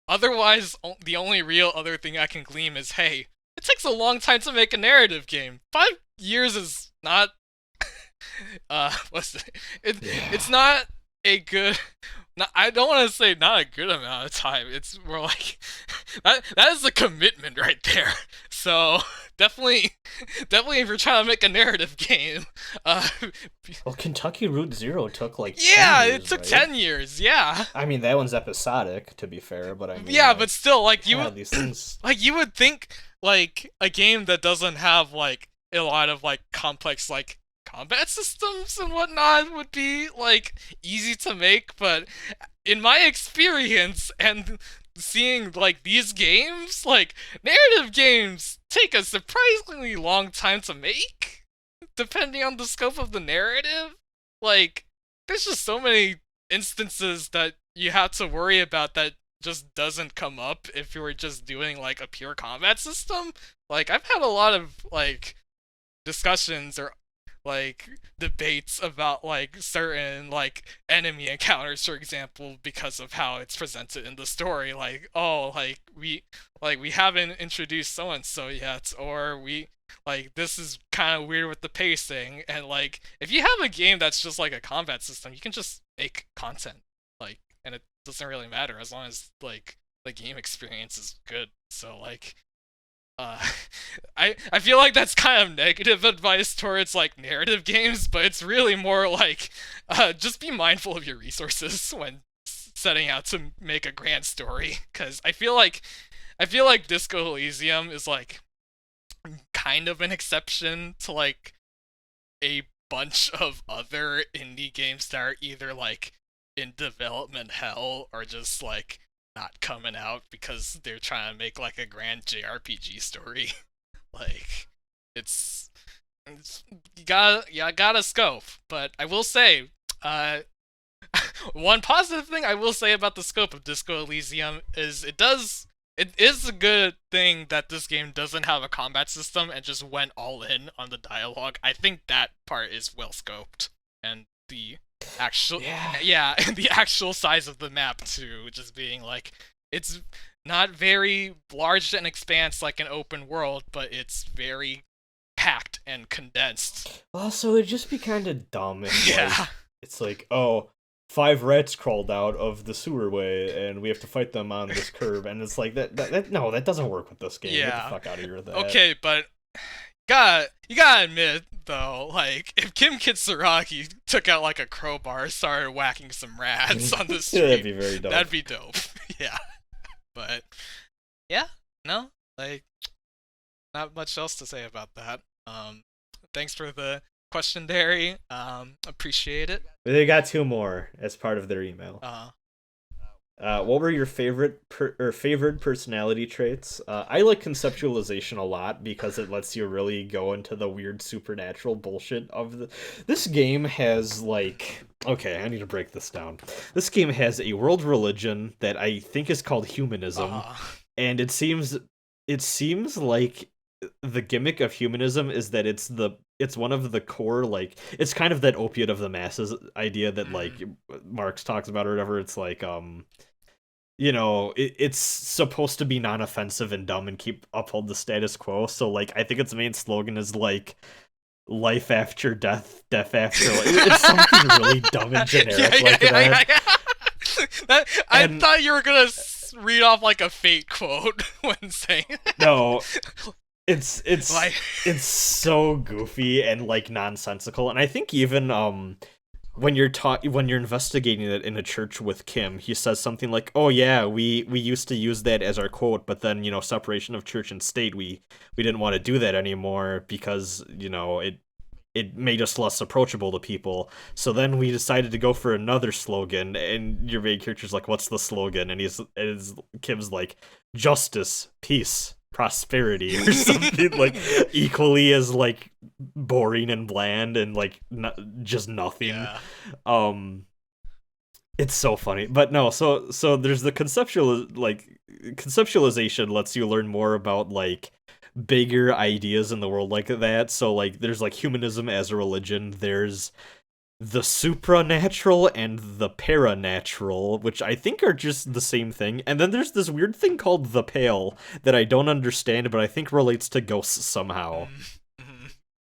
Otherwise, the only real other thing I can glean is, hey, it takes a long time to make a narrative game. 5 years is not it's not a good I don't want to say not a good amount of time. It's more like that is a commitment right there. So definitely if you're trying to make a narrative game, well, Kentucky Route Zero took like 10 years, it took right? 10 years. Yeah, I mean that one's episodic, to be fair, but I mean but still, like, these things like you would think like a game that doesn't have like a lot of like complex like combat systems and whatnot would be like easy to make, but in my experience and seeing like these games, like narrative games take a surprisingly long time to make, depending on the scope of the narrative. Like, there's just so many instances that you have to worry about that just doesn't come up if you were just doing like a pure combat system. Like, I've had a lot of like discussions or like debates about like certain like enemy encounters, for example, because of how it's presented in the story. Like, oh, like we haven't introduced so and so yet, or we like this is kind of weird with the pacing. And like, if you have a game that's just like a combat system, you can just make content, like, and it doesn't really matter as long as like the game experience is good. So like, I feel like that's kind of negative advice towards like narrative games, but it's really more like just be mindful of your resources when setting out to make a grand story, because I feel like Disco Elysium is like kind of an exception to like a bunch of other indie games that are either like in development hell or just like not coming out because they're trying to make like a grand JRPG story. Like, it's you gotta scope. But I will say, one positive thing I will say about the scope of Disco Elysium is it is a good thing that this game doesn't have a combat system and just went all in on the dialogue. I think that part is well scoped, and the actual the actual size of the map too, just being like, it's not very large and expanse like an open world, but it's very packed and condensed. Also, it'd just be kind of dumb if like, it's like, oh, 5 rats crawled out of the sewerway and we have to fight them on this curb, and it's like that no, that doesn't work with this game. Get the fuck out of here with that. Okay, but you gotta admit though, like, if Kim Kitsuragi took out like a crowbar and started whacking some rats on the street, that'd be very dope. That'd be dope. Yeah. But yeah, no, like, have much else to say about that. Thanks for the question, Derry. Appreciate it. They got two more as part of their email. What were your favorite favored personality traits? I like conceptualization a lot because it lets you really go into the weird supernatural bullshit of this game has like, okay, I need to break this down. This game has a world religion that I think is called humanism, and it seems like the gimmick of humanism is that it's one of the core, like, it's kind of that opiate of the masses idea that like Marx talks about or whatever. It's like it's supposed to be non-offensive and dumb and uphold the status quo. So like I think its main slogan is like life after death, death after life. It's something really dumb and generic that. I thought you were gonna read off like a Fate quote when saying that. No. It's so goofy and like nonsensical, and I think even when you're investigating it in a church with Kim, he says something like, "Oh yeah, we used to use that as our quote, but then separation of church and state, we didn't want to do that anymore because it made us less approachable to people. So then we decided to go for another slogan." And your main character's like, "What's the slogan?" And Kim's like, "Justice, peace, prosperity," or something like equally as like boring and bland and like just nothing. It's so funny. But no, so there's the conceptualization lets you learn more about like bigger ideas in the world like that. So like there's like humanism as a religion, there's the supranatural and the paranatural, which I think are just the same thing. And then there's this weird thing called the Pale that I don't understand, but I think relates to ghosts somehow.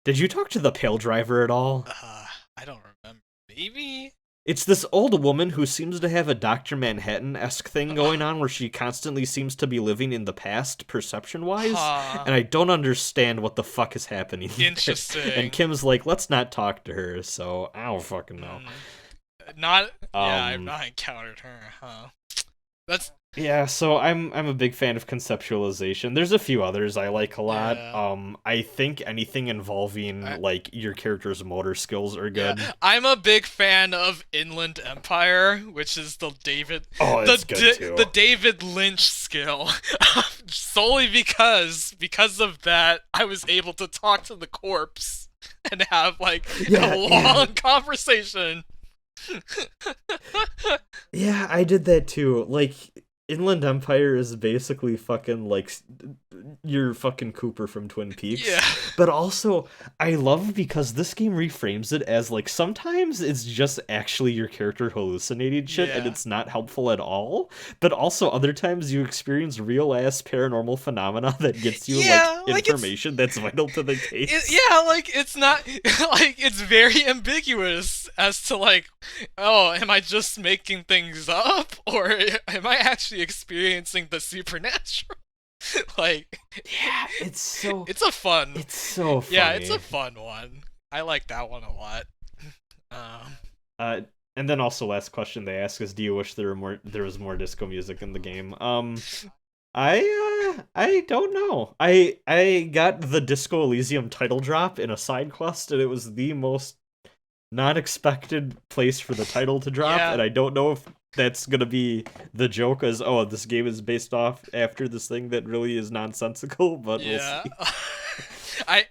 Did you talk to the Pale driver at all? I don't remember. Maybe? It's this old woman who seems to have a Dr. Manhattan-esque thing going on where she constantly seems to be living in the past, perception-wise, and I don't understand what the fuck is happening. Interesting. And Kim's like, let's not talk to her, so I don't fucking know. I've not encountered her, huh? Yeah, so I'm a big fan of conceptualization. There's a few others I like a lot. Yeah. I think anything involving like your character's motor skills are good. Yeah. I'm a big fan of Inland Empire, which is the David the David Lynch skill. Solely because of that, I was able to talk to the corpse and have like a long conversation. Yeah, I did that too. Like, Inland Empire is basically fucking like your fucking Cooper from Twin Peaks. Yeah. But also, I love because this game reframes it as like sometimes it's just actually your character hallucinating shit and it's not helpful at all. But also other times you experience real ass paranormal phenomena that gets you like information that's vital to the case. It's not like it's very ambiguous as to like, oh, am I just making things up or am I actually experiencing the supernatural? Like, yeah, it's so fun. It's so funny. Yeah, it's a fun one. I like that one a lot. And then also last question they ask is, do you wish there was more disco music in the game? I don't know. I got the Disco Elysium title drop in a side quest, and it was the most not expected place for the title to drop, and I don't know if that's gonna be the joke as, oh, this game is based off after this thing that really is nonsensical, but we'll see. I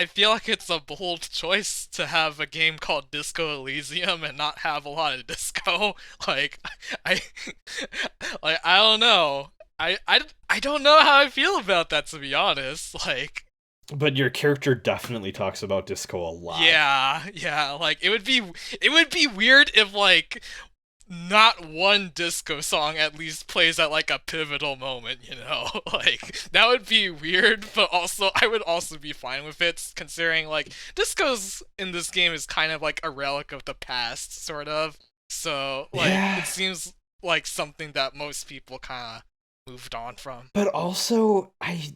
feel like it's a bold choice to have a game called Disco Elysium and not have a lot of disco. Like, I don't know. I don't know how I feel about that, to be honest. Like, but your character definitely talks about disco a lot. Yeah. Like, it would be weird if like not one disco song at least plays at like a pivotal moment, like that would be weird, but also I would also be fine with it, considering like disco's in this game is kind of like a relic of the past, sort of, so like it seems like something that most people kind of moved on from. But also I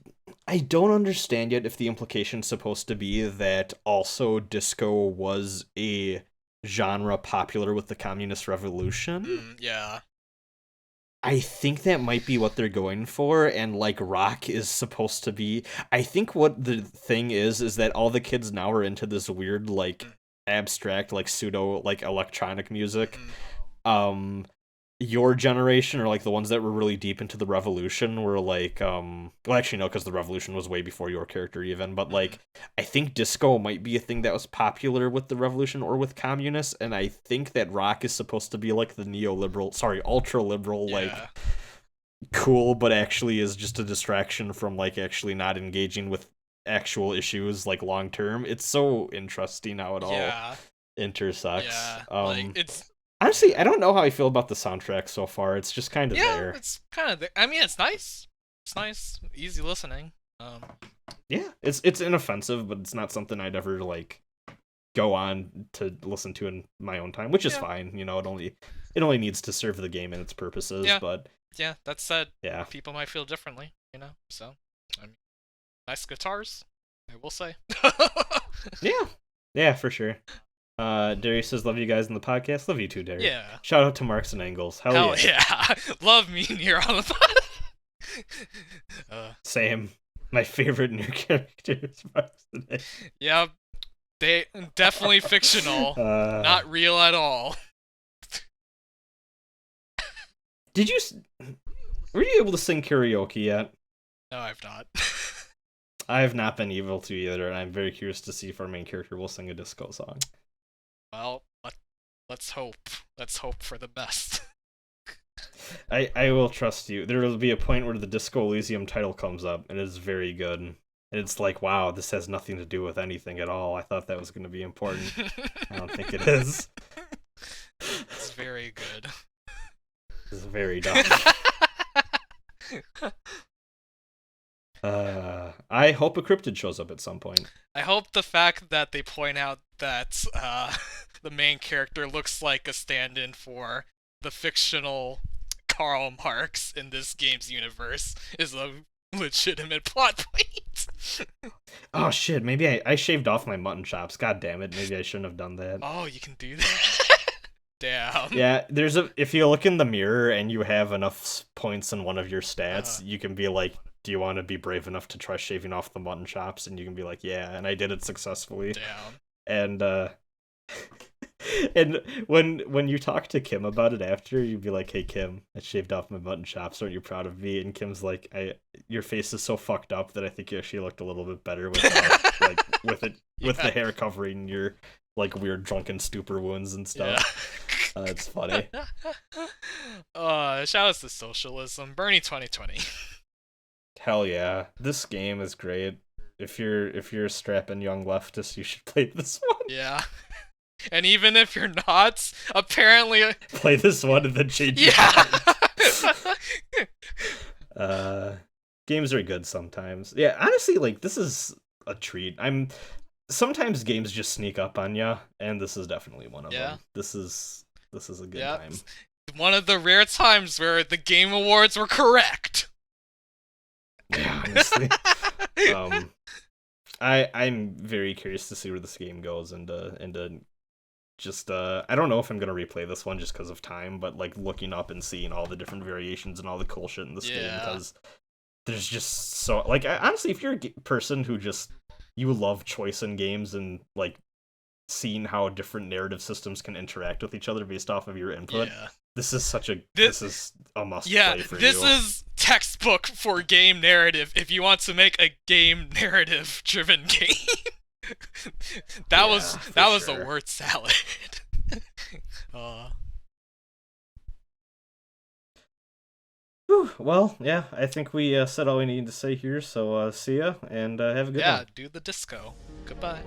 don't understand yet if the implication's supposed to be that also disco was a genre popular with the communist revolution. I think that might be what they're going for, and like rock is supposed to be. I think what the thing is that all the kids now are into this weird like abstract like pseudo like electronic music. Um, your generation or like the ones that were really deep into the revolution were like well actually no, because the revolution was way before your character even, but like I think disco might be a thing that was popular with the revolution or with communists, and I think that rock is supposed to be like the ultra liberal like cool, but actually is just a distraction from like actually not engaging with actual issues like long term. It's so interesting how it all intersects. Like it's honestly, I don't know how I feel about the soundtrack so far. It's just kind of there. It's kind of there. I mean, it's nice. It's nice, easy listening. Yeah, it's inoffensive, but it's not something I'd ever like go on to listen to in my own time, which is fine. You know, it only needs to serve the game and its purposes. But that said, people might feel differently. You know, so I mean, nice guitars, I will say. yeah, for sure. Darius says, love you guys in the podcast. Love you too, Darius. Yeah. Shout out to Marks and Angles. Hell yeah. Love me here on the podcast. Same. My favorite new characters. Marks and Angles. Yeah, they definitely fictional. Not real at all. Were you able to sing karaoke yet? No, I've not. I have not been able to either, and I'm very curious to see if our main character will sing a disco song. Well, let's hope. Let's hope for the best. I will trust you. There will be a point where the Disco Elysium title comes up, and it's very good. And it's like, wow, this has nothing to do with anything at all. I thought that was going to be important. I don't think it is. It's very good. It's very dumb. I hope a cryptid shows up at some point. I hope the fact that they point out that the main character looks like a stand-in for the fictional Karl Marx in this game's universe is a legitimate plot point. Oh shit, maybe I shaved off my mutton chops. God damn it, maybe I shouldn't have done that. Oh, you can do that? Damn. Yeah, if you look in the mirror and you have enough points in one of your stats, you can be like, do you want to be brave enough to try shaving off the mutton chops? And you can be like, yeah, and I did it successfully. Damn. And and when you talk to Kim about it after, you'd be like, hey Kim, I shaved off my mutton chops, aren't you proud of me? And Kim's like, your face is so fucked up that I think you actually looked a little bit better with like with the hair covering your like weird drunken stupor wounds and stuff. It's funny. Shout outs to socialism. Bernie 2020. Hell yeah. This game is great. If you're a strapping young leftist, you should play this one. Yeah. And even if you're not, apparently play this one and then change games are good sometimes. Yeah, honestly, like this is a treat. Sometimes games just sneak up on you, and this is definitely one of them. This is a good time. One of the rare times where the Game Awards were correct. Yeah, honestly. I'm very curious to see where this game goes, and just I don't know if I'm gonna replay this one just because of time, but like looking up and seeing all the different variations and all the cool shit in this game, because there's just so like honestly, if you're a person who just you love choice in games and like seeing how different narrative systems can interact with each other based off of your input, this is a must play for you. This is textbook for game narrative if you want to make a game narrative driven game. that was a word salad. Well, yeah, I think we said all we need to say here, so see ya, and have a good one. Yeah, do the disco. Goodbye.